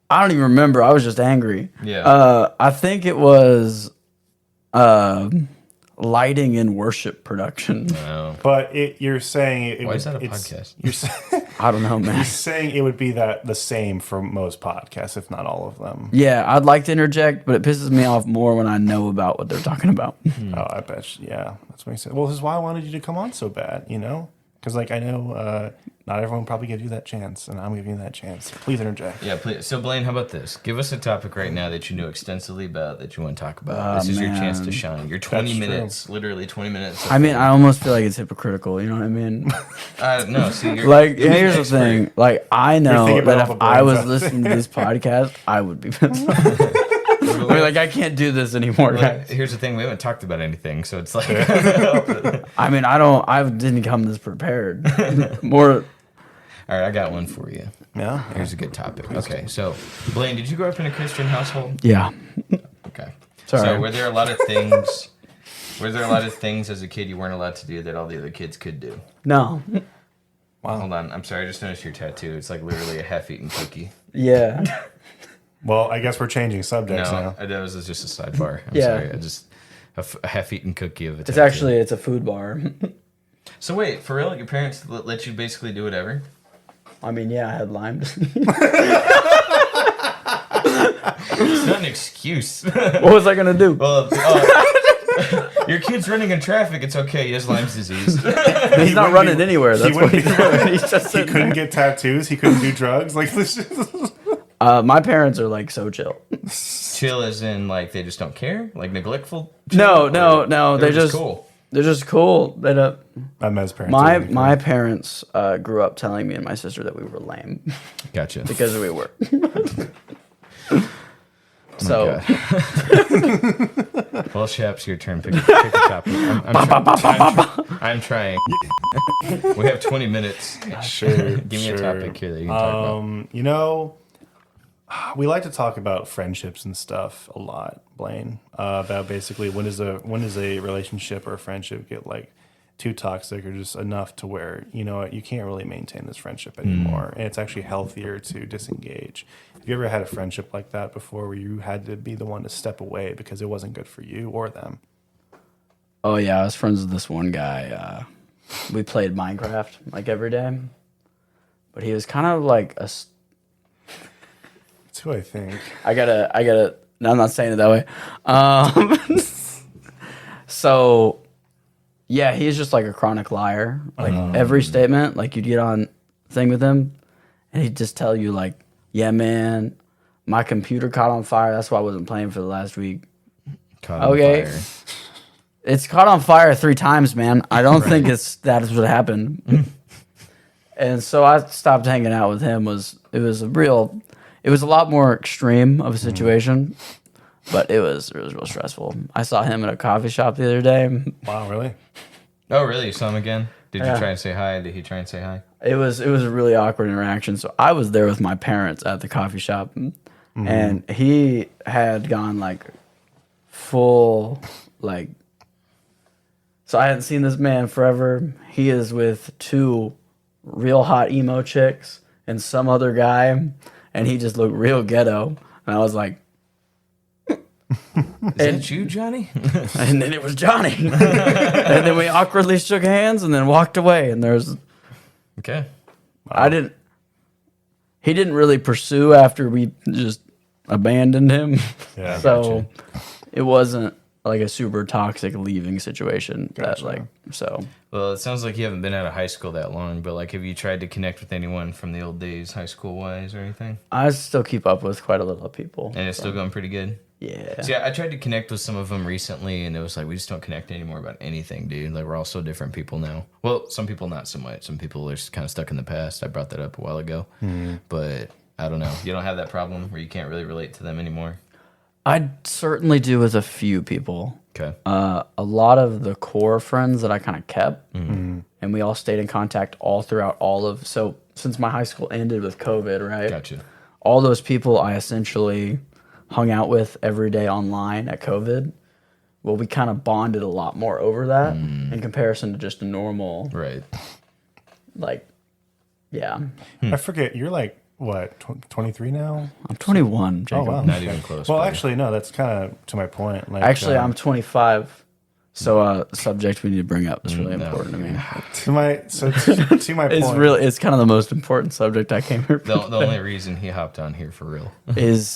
I don't even remember. I was just angry. Yeah. I think it was lighting in worship production. No. But you're saying it Why would, is that a it's- podcast? You're saying, I don't know, man. you're saying it would be the same for most podcasts, if not all of them. Yeah, I'd like to interject, but it pisses me off more when I know about what they're talking about. Oh, I bet. Yeah, that's what he said. Well, this is why I wanted you to come on so bad, you know? Because, like, I know not everyone probably gives you that chance, and I'm giving you that chance. Please interject. Yeah, please. So, Blaine, how about this? Give us a topic right now that you know extensively about that you want to talk about. This is your chance to man. shine. Your 20 That's true. minutes, literally 20 minutes. I mean, I almost feel like it's hypocritical. You know what I mean? No, see, you're Like, you're here's the expert. thing. Like, I know thinking that about all if the I brains was out listening to this podcast, I would be pissed off. I mean, like, I can't do this anymore, Like, guys. here's the thing: we haven't talked about anything, so it's like, I mean, I didn't come this prepared. More, all right, I got one for you. Yeah? Here's a good topic. Okay, so Blaine, did you grow up in a Christian household? yeah. Okay. Sorry. So were there a lot of things? Were there a lot of things as a kid you weren't allowed to do that all the other kids could do? No. Hold on, I'm sorry. I just noticed your tattoo. It's like literally a half-eaten cookie. Yeah. Well, I guess we're changing subjects No, now. that was just a sidebar. I'm Yeah. sorry. I just a half-eaten cookie of a It's actually, it's a food bar. So wait, for real? Your parents let you basically do whatever? I mean, yeah, I had Lyme disease. It's not an excuse. What was I going to do? Well, your kid's running in traffic. It's okay. He has Lyme's disease. He's not running anywhere. That's what wouldn't he's be- doing. He's just He sitting couldn't there. get tattoos. He couldn't do drugs. Like, this is... My parents are like so chill. Chill as in like they just don't care, like neglectful. No, chill? no, Or no. They're just cool. They're just cool. They don't. I met his parents. My They're really my parents grew up telling me and my sister that we were lame Gotcha. because we were. So Well, Shaps, your turn. Pick a topic. I'm trying. We have 20 minutes. cool. Sure. Give me a sure. topic here that you can talk about. You know, We like to talk about friendships and stuff a lot, Blaine. About basically when does a relationship or a friendship get like too toxic or just enough to where you know what, you can't really maintain this friendship anymore, and it's actually healthier to disengage. Have you ever had a friendship like that before, where you had to be the one to step away because it wasn't good for you or them? Oh yeah, I was friends with this one guy. We played Minecraft like every day, but he was kind of like a. That's who I think. I gotta. No, I'm not saying it that way. So, yeah, he's just like a chronic liar. Like every statement, like you'd get on thing with him, and he'd just tell you like, "Yeah, man, my computer caught on fire. That's why I wasn't playing for the last week." Caught on fire. It's caught on fire 3 times, man. I don't think that is what happened. And so I stopped hanging out with him. It was a lot more extreme of a situation, but it was real stressful. I saw him at a coffee shop the other day. Wow, really? Oh, really? You saw him again? Did Yeah. you try and say hi? Did he try and say hi? It was a really awkward interaction. So I was there with my parents at the coffee shop, and he had gone like full like. So I hadn't seen this man forever. He is with 2 real hot emo chicks and some other guy, and he just looked real ghetto. And I was like, Is that you, Johnny? and then it was Johnny. And then we awkwardly shook hands and then walked away. And there's, Okay. he didn't really pursue after we just abandoned him. Yeah, So it wasn't like a super toxic leaving situation. That like, so. Well, it sounds like you haven't been out of high school that long, but like, have you tried to connect with anyone from the old days, high school wise, or anything? I still keep up with quite a lot of people. And it's still going pretty good. Yeah. See, I tried to connect with some of them recently, and it was like we just don't connect anymore about anything, dude. Like we're all so different people now. Well, some people not so much. Some people are just kind of stuck in the past. I brought that up a while ago, but I don't know. You don't have that problem where you can't really relate to them anymore. I certainly do with a few people. Okay. A lot of the core friends that I kind of kept, and we all stayed in contact all throughout so since my high school ended with COVID, right? Gotcha. All those people I essentially hung out with every day online at COVID. Well, we kind of bonded a lot more over that in comparison to just a normal, Right. like, yeah. I forget. You're like what, 23 now? I'm 21, Jacob. Oh wow. Not even close. Well, buddy. actually, no. That's kind of to my point. Like, Actually, I'm 25. So, subject we need to bring up is really no. important to me. to my point. It's kind of the most important subject I came here for. The only reason he hopped on here for real.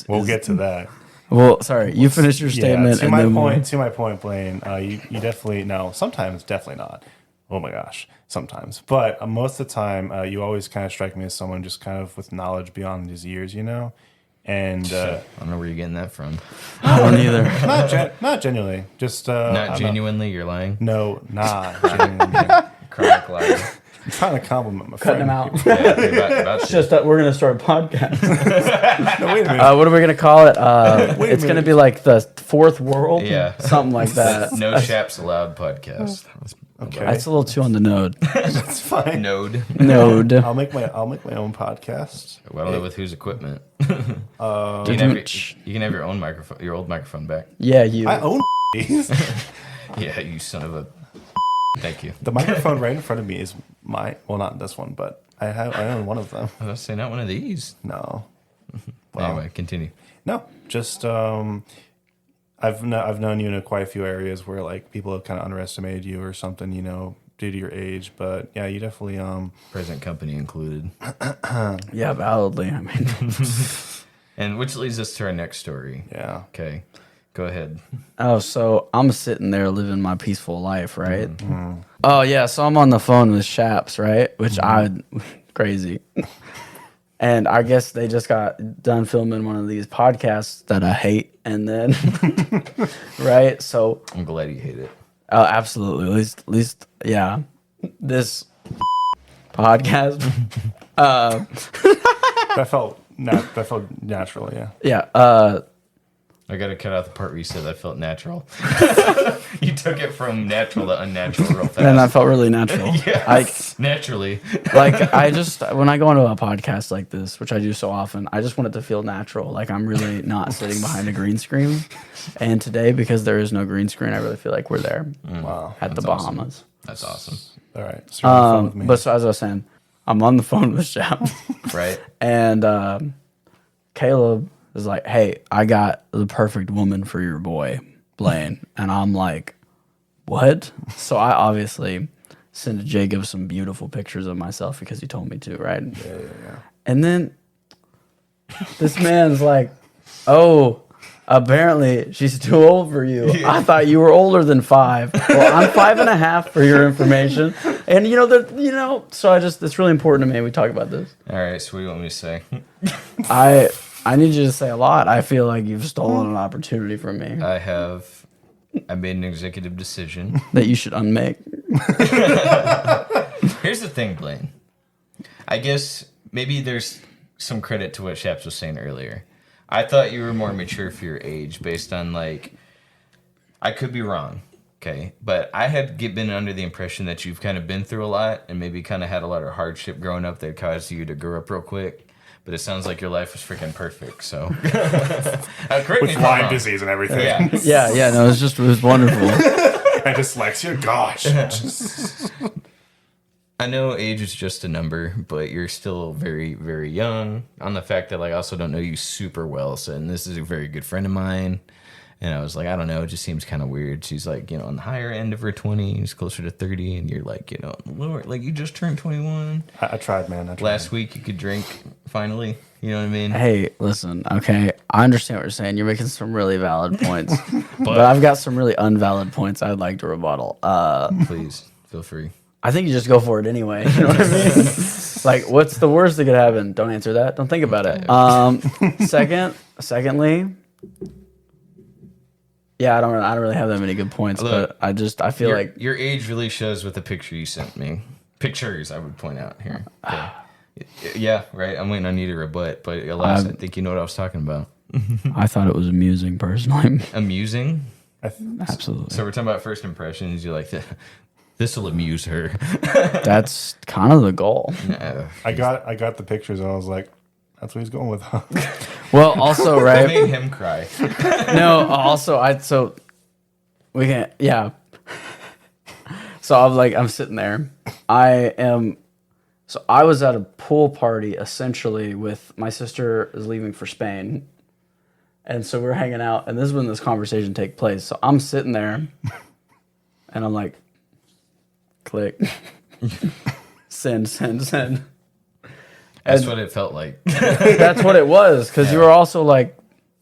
We'll get to that. Well, sorry, you finish your statement. To and my then point. To my point, Blaine. You definitely no. Sometimes, definitely not. Oh my gosh, sometimes. But most of the time, you always kind of strike me as someone just kind of with knowledge beyond his years, you know. And I don't know where you're getting that from. I don't either. not genuinely, just Not genuinely, you're lying. No, not genuinely. Chronic liar. I'm trying to compliment my Cutting friend. him out. Yeah, about It's just that we're gonna start a podcast. No, wait a minute. What are we gonna call it? Wait a It's gonna minute. be like the Fourth World. Yeah. something like that. No Shaps Allowed podcast. Okay. That's a little too on the node. That's fine. Node. Node. I'll make my own podcast. Well, I don't know with whose equipment. Uh, you can have your own microphone, your old microphone back. Yeah, you. I own these. Yeah, you son of a. Thank you. The microphone right in front of me is my. Well, not this one, but I own one of them. I was gonna say not one of these. No. Well, Anyway, continue. no, just I've known you in quite a few areas where like people have kind of underestimated you or something, you know, due to your age. But yeah, you definitely Present company included. Yeah, validly. I mean, And which leads us to our next story. yeah. Okay, go ahead. so I'm sitting there living my peaceful life, right? Oh yeah, so I'm on the phone with Shaps, right? Which crazy. And I guess they just got done filming one of these podcasts that I hate, and then right. So I'm glad you hate it. absolutely, at least, yeah. This podcast, That felt natural, yeah. yeah. I got to cut out the part where you said that felt natural. You took it from natural to unnatural real fast. And that felt really natural. Yeah, naturally. Like, I just, when I go into a podcast like this, which I do so often, I just want it to feel natural. Like, I'm really not sitting behind a green screen. And today, because there is no green screen, I really feel like we're there. Wow. At the Bahamas. That's awesome. All right. So you're on the phone with me. But so, as I was saying, I'm on the phone with Shep. Right. And Caleb is like, hey, I got the perfect woman for your boy, Blane. And I'm like, what? So I obviously sent to Jacob some beautiful pictures of myself because he told me to, right? Yeah. And then this man's like, oh, apparently she's too old for you. I thought you were older than 5. Well, I'm 5.5 for your information. And so it's really important to me. We talk about this. All right. So what do you want me to say? I need you to say a lot. I feel like you've stolen an opportunity from me I made an executive decision. that you should unmake. Here's the thing, Blane. I guess maybe there's some credit to what Shaps was saying earlier. I thought you were more mature for your age based on, like, I could be wrong, okay? But I had been under the impression that you've kind of been through a lot and maybe kind of had a lot of hardship growing up that caused you to grow up real quick. But it sounds like your life was freaking perfect, so. Correct With Lyme disease and everything. Yeah, no, it was wonderful. And dyslexia, gosh. I know age is just a number, but you're still very, very young. On the fact that, like, I also don't know you super well, so, and this is a very good friend of mine. And I was like, I don't know, it just seems kind of weird. She's like, on the higher end of her 20s, closer to 30, and you're like, lower, like you just turned 21. I tried, man. Last week you could drink, finally. You know what I mean? Hey, listen, okay, I understand what you're saying. You're making some really valid points. but I've got some really unvalid points I'd like to rebuttal. Please, feel free. I think you just go for it anyway. You know what I mean? Like, what's the worst that could happen? Don't answer that. Don't think about it. Secondly, yeah, I don't really have that many good points, Look, but I feel like your age really shows with the picture you sent me. Pictures, I would point out here. Okay. Yeah, right. I'm waiting on you to rebut, but alas, I think you know what I was talking about. I thought it was amusing personally. Amusing? Absolutely. So we're talking about first impressions. You're like, this will amuse her. That's kind of the goal. No. I got the pictures and I was like, that's what he's going with, huh? Well, also, right? That made him cry. No, also, we can't, yeah. So I'm sitting there. So I was at a pool party, essentially, with my sister is leaving for Spain. And so we're hanging out, and this is when this conversation takes place. So I'm sitting there, and I'm like, click, send. That's what it felt like. That's what it was, because you were also like,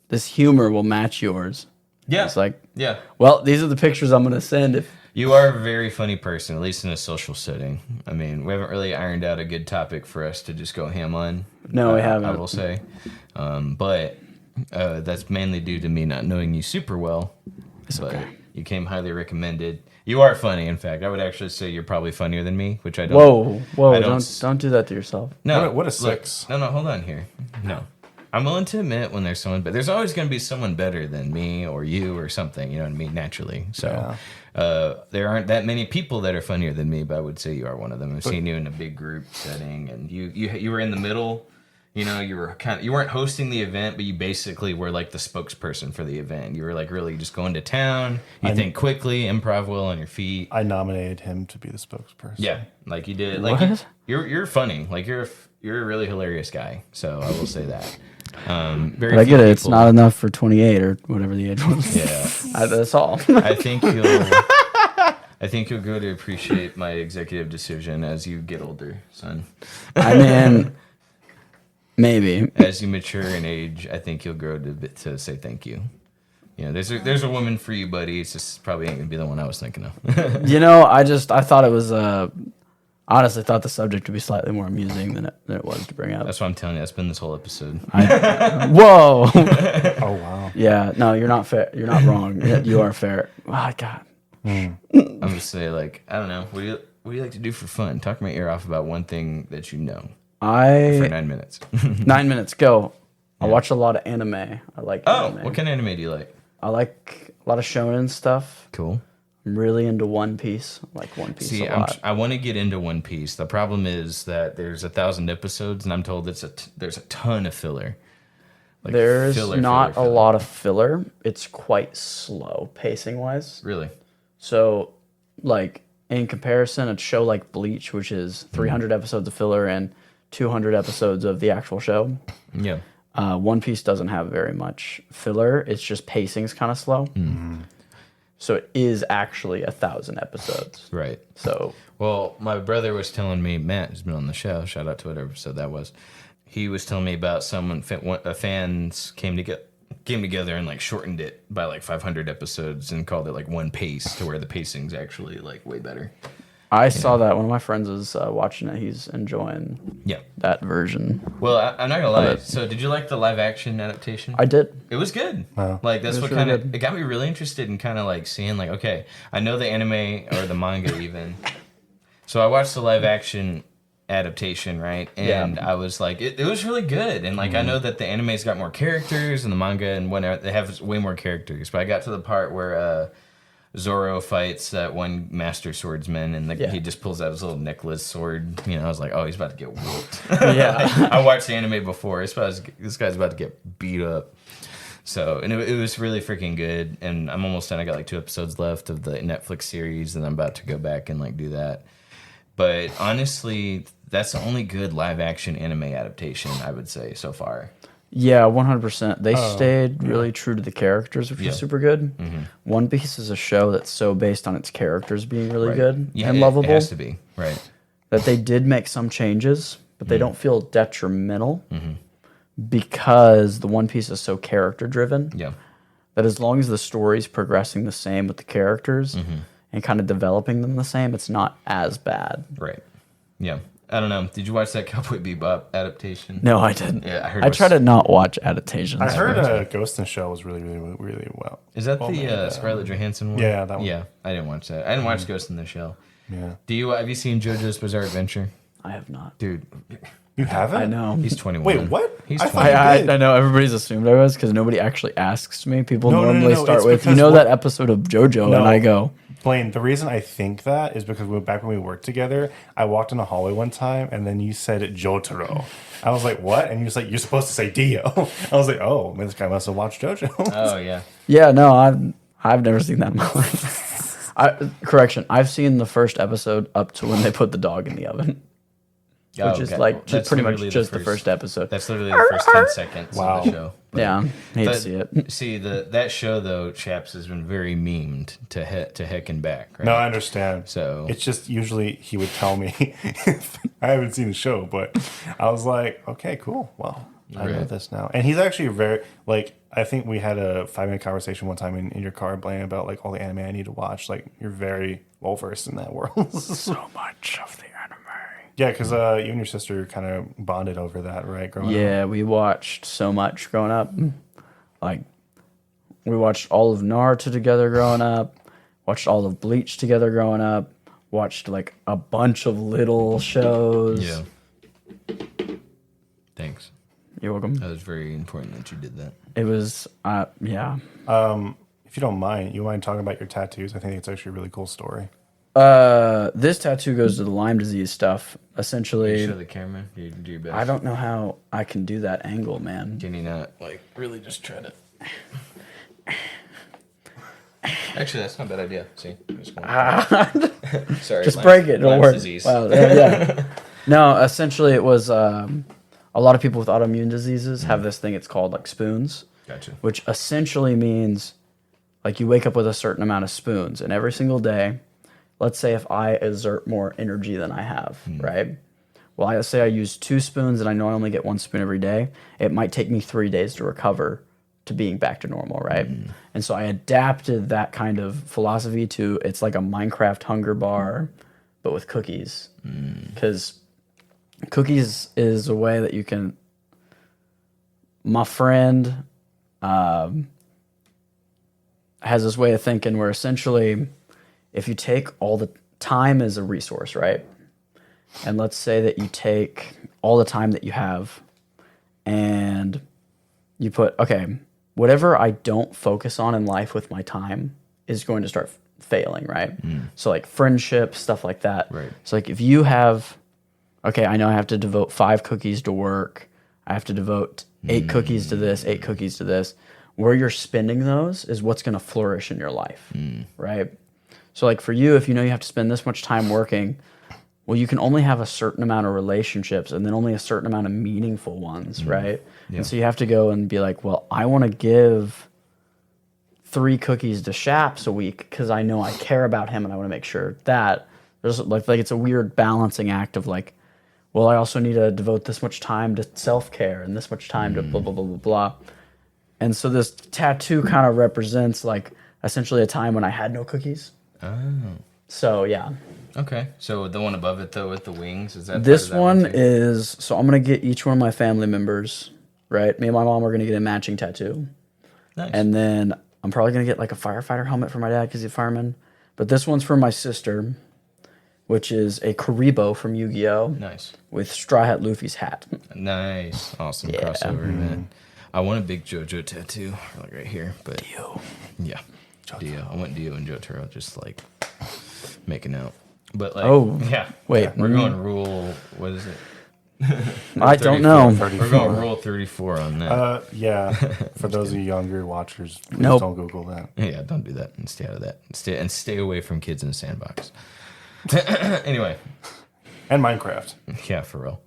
this humor will match yours. Yeah. It's like, yeah. well, these are the pictures I'm going to send. If You are a very funny person, at least in a social setting. I mean, we haven't really ironed out a good topic for us to just go ham on. No, we haven't. I will say. But that's mainly due to me not knowing you super well. It's but okay. You came highly recommended. You are funny, in fact. I would actually say you're probably funnier than me, which I don't. Whoa! Don't do that to yourself. No, what a 6. No, hold on here. No. I'm willing to admit when there's someone, but there's always going to be someone better than me or you or something, you know what I mean, naturally. So there aren't that many people that are funnier than me, but I would say you are one of them. I've seen you in a big group setting, and you were in the middle. You know, you weren't hosting the event, but you basically were like the spokesperson for the event. You were like really just going to town. You think quickly, improv well on your feet. I nominated him to be the spokesperson. Yeah, like you did. Like What? you're funny. Like you're a really hilarious guy. So I will say that. Very But I few get it. It's people- not enough for 28 or whatever the age was. Yeah, That's all. I think you'll grow to appreciate my executive decision as you get older, son. I mean, maybe. As you mature in age, I think you'll grow to say thank you. You know, there's a woman for you, buddy. It's just probably ain't gonna be the one I was thinking of. You know, I thought it was. Honestly, thought the subject would be slightly more amusing than it was to bring up. That's what I'm telling you. That's been this whole episode. Whoa. Oh wow. Yeah. No, you're not fair. You're not wrong. You are fair. Oh God. I'm gonna say, like, I don't know. What do you like to do for fun? Talk my ear off about one thing that you know for 9 minutes. 9 minutes. Go. I watch a lot of anime. I like anime. What kind of anime do you like? I like a lot of shonen stuff. Cool. I'm really into One Piece. I like One Piece a lot. I want to get into One Piece. The problem is that there's 1,000 episodes, and I'm told there's a ton of filler. Like There's not filler. a lot of filler. It's quite slow pacing wise. Really? So, like in comparison, a show like Bleach, which is 300 episodes of filler and 200 episodes of the actual show. Yeah. One Piece doesn't have very much filler. It's just pacing's kind of slow. So it is actually 1,000 episodes. Right. So Well, my brother was telling me, Matt has been on the show. Shout out to whatever episode that was. He was telling me about fans came together and like shortened it by like 500 episodes and called it like One Piece, to where the pacing's actually like way better. I saw that one of my friends was watching it. He's enjoying that version. Well, I'm not gonna lie. So, did you like the live action adaptation? I did. It was good. Wow. Like that's what really kind of good. it got me really interested in kind of like seeing like, okay, I know the anime or the manga even. So I watched the live action adaptation, right? And I was like, it was really good. And like I know that the anime's got more characters and the manga and whatever, they have way more characters. But I got to the part where Zoro fights that one master swordsman, and he just pulls out his little necklace sword. You know, I was like, oh, he's about to get whooped. Yeah. I watched the anime before. This guy's about to get beat up. So, and it was really freaking good. And I'm almost done. I got like 2 episodes left of the Netflix series, and I'm about to go back and like do that. But honestly, that's the only good live action anime adaptation I would say so far. Yeah, 100%. They stayed really true to the characters, which is super good. One Piece is a show that's so based on its characters being really good and lovable. It has to be, right. That they did make some changes, but they don't feel detrimental because the One Piece is so character driven. Yeah. That as long as the story's progressing the same with the characters and kind of developing them the same, it's not as bad. Right. Yeah. I don't know. Did you watch that Cowboy Bebop adaptation? No, I didn't. Yeah, I heard. I try to not watch adaptations. I heard Ghost in the Shell was really, really, really well. Is that the Scarlett Johansson one? Yeah, that one. Yeah, I didn't watch that. I didn't watch Ghost in the Shell. Yeah. Have you seen JoJo's Bizarre Adventure? I have not. Dude, You haven't? I know. he's 21. Wait, what? He's I 20. thought you did. I know everybody's assumed I was because nobody actually asks me. People No, normally no, start it's with, you because know, that episode of JoJo, and I go, Blane, the reason I think that is because back when we worked together, I walked in the hallway one time and then you said Jotaro. I was like, what? And you was like, you're supposed to say Dio. I was like, oh, man, this guy must have watched JoJo. Oh yeah. yeah, no, I've never seen that in my life. Correction, I've seen the first episode up to when they put the dog in the oven. Which is like That's pretty much literally just the first episode. That's literally the first 10 seconds of the show. But- Yeah, hate to but see it. See, that show though, Chaps, has been very memed to heck and back. Right? No, I understand. So it's just usually he would tell me. I haven't seen the show, but I was like, okay, cool. Well, I know this now. And he's actually very, like, I think we had a 5-minute conversation one time in your car, Blaine, about like all the anime I need to watch. Like, you're very well versed in that world. So much of the anime. Yeah, because you and your sister kind of bonded over that, right? Growing up. Yeah, we watched so much growing up. Like, we watched all of Naruto together growing up, watched all of Bleach together growing up, watched like a bunch of little shows. yeah. Thanks. You're welcome. That was very important that you did that. It was, yeah. If you don't mind, you mind talking about your tattoos? I think it's actually a really cool story. This tattoo goes to the Lyme disease stuff. Essentially, Show the camera. You do your best. I don't know how I can do that angle, man. Can you not like really just try to? Actually, that's not a bad idea. See, I'm just going sorry. Just Lyme- break it. It'll Lyme work. disease. Wow, yeah. No, essentially, it was a lot of people with autoimmune diseases have this thing. It's called like spoons, Gotcha. which essentially means like you wake up with a certain amount of spoons, and every single day, let's say if I exert more energy than I have, right? Well, I say I use 2 spoons, and I know I only get 1 spoon every day. It might take me 3 days to recover to being back to normal, right? And so I adapted that kind of philosophy to it's like a Minecraft hunger bar, but with cookies, because cookies is a way that you can. My friend has this way of thinking where essentially, if you take all the time as a resource, right? And let's say that you take all the time that you have and you put, okay, whatever I don't focus on in life with my time is going to start failing, right? So like friendships, stuff like that. Right. So like if you have, okay, I know I have to devote 5 cookies to work. I have to devote 8 cookies to this, 8 cookies to this. Where you're spending those is what's going to flourish in your life, right? So like for you, if you know you have to spend this much time working, well, you can only have a certain amount of relationships and then only a certain amount of meaningful ones, right? Yeah. And so you have to go and be like, well, I want to give 3 cookies to Shaps a week because I know I care about him and I want to make sure that there's like it's a weird balancing act of like, well, I also need to devote this much time to self-care and this much time to blah, blah, blah, blah, blah. And so this tattoo kind of represents like essentially a time when I had no cookies. Oh. So, yeah. Okay. So the one above it, though, with the wings, is that this part of that one is, so I'm going to get each one of my family members, right? Me and my mom are going to get a matching tattoo. Nice. And then I'm probably going to get like a firefighter helmet for my dad because he's a fireman. But this one's for my sister, which is a Karibo from Yu-Gi-Oh! Nice. With Straw Hat Luffy's hat. Nice. Awesome crossover, man. I want a big JoJo tattoo, like right here. But Dio. Yeah. Dio. I want Dio and Jotaro just like making out. But like, yeah. Wait. We're going rule, what is it? I don't know. We're going rule 34 on that. Yeah. For those of you younger watchers, please don't Google that. Yeah, don't do that and stay out of that. Stay away from kids in the sandbox. Anyway. And Minecraft. Yeah, for real.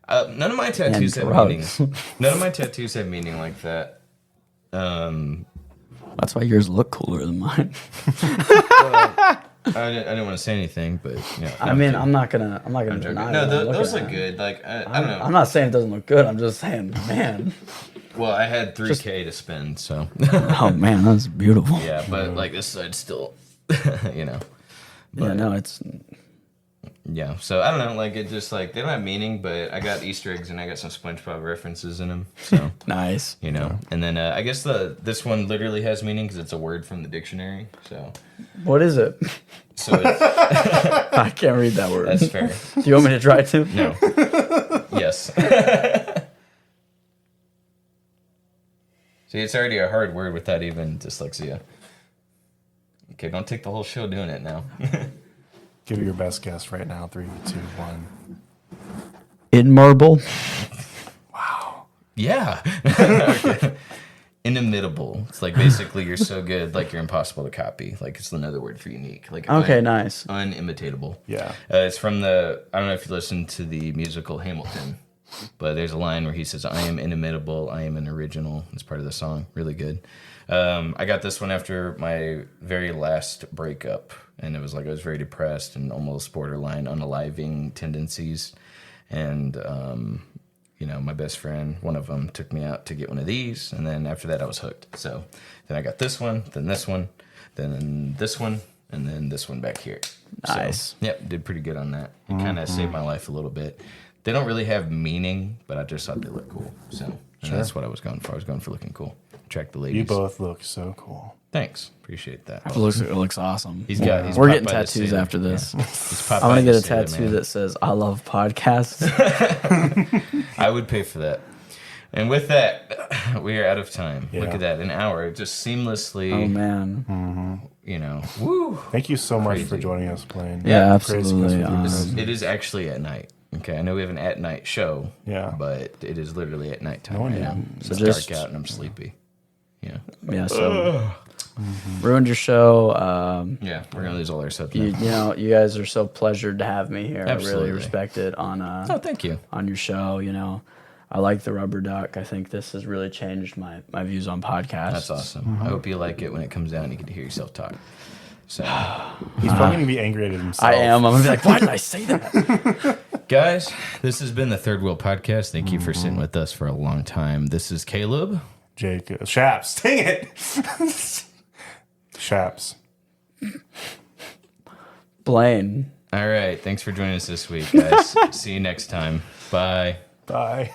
None of my tattoos have meaning. None of my tattoos have meaning like that. That's why yours look cooler than mine. I didn't want to say anything, but yeah. I mean, I'm not gonna deny. No, those look good. Like I don't know. I'm not saying it doesn't look good. I'm just saying, man. Well, I had $3K to spend, so. Oh man, that's beautiful. Yeah, but like this side still, you know. But, yeah, no, it's. Yeah, so I don't know, like it just like they don't have meaning, but I got Easter eggs and I got some SpongeBob references in them, so nice, you know. And then I guess this one literally has meaning because it's a word from the dictionary. So, what is it? So it's, I can't read that word. That's fair. Do you want me to try to? No. Yes. See, it's already a hard word without even dyslexia. Okay, don't take the whole show doing it now. Give it your best guess right now. 3, 2, 1. In marble. Wow. Yeah. Okay. Inimitable. It's like basically you're so good, like you're impossible to copy. Like it's another word for unique. Like okay, nice. Unimitatable. Yeah. It's from I don't know if you listened to the musical Hamilton, but there's a line where he says, "I am inimitable. I am an original." It's part of the song. Really good. I got this one after my very last breakup, and it was like I was very depressed and almost borderline unaliving tendencies. And, you know, my best friend, one of them, took me out to get one of these, and then after that I was hooked. So then I got this one, then this one, then this one, and then this one back here. Nice. So, yep, did pretty good on that. It kind of saved my life a little bit. They don't really have meaning, but I just thought they looked cool. So that's what I was going for. I was going for looking cool. Attract the ladies. You both look so cool. Thanks. Appreciate that. It looks awesome. He's We're getting tattoos after this. Yeah. I'm going to get a tattoo that says, "I love podcasts." I would pay for that. And with that, we are out of time. Yeah. Look at that. An hour. Just seamlessly. Oh, man. You know. Woo. Thank you so much Crazy. for joining us, Blane. Yeah, Praising us absolutely. with your It is actually at night. Okay, I know we have an at night show. Yeah. But it is literally at nighttime No one right now. knew. It's So just- dark out and I'm sleepy. Yeah. Yeah, so ruined your show. Yeah, we're gonna lose all our subs. You know, you guys are so pleasured to have me here. Absolutely. I really respect it on Oh, thank you. on your show. You know, I like the rubber duck. I think this has really changed my views on podcasts. That's awesome. I hope you like it when it comes out and you get to hear yourself talk. So, He's probably going to be angry at himself. I am. I'm gonna be like, why did I say that? guys, this has been the Third Wheel Podcast. Thank you for sitting with us for a long time. This is Caleb. Jake. Shaps. Dang it. Shaps. Blane. All right. Thanks for joining us this week, guys. See you next time. Bye. Bye.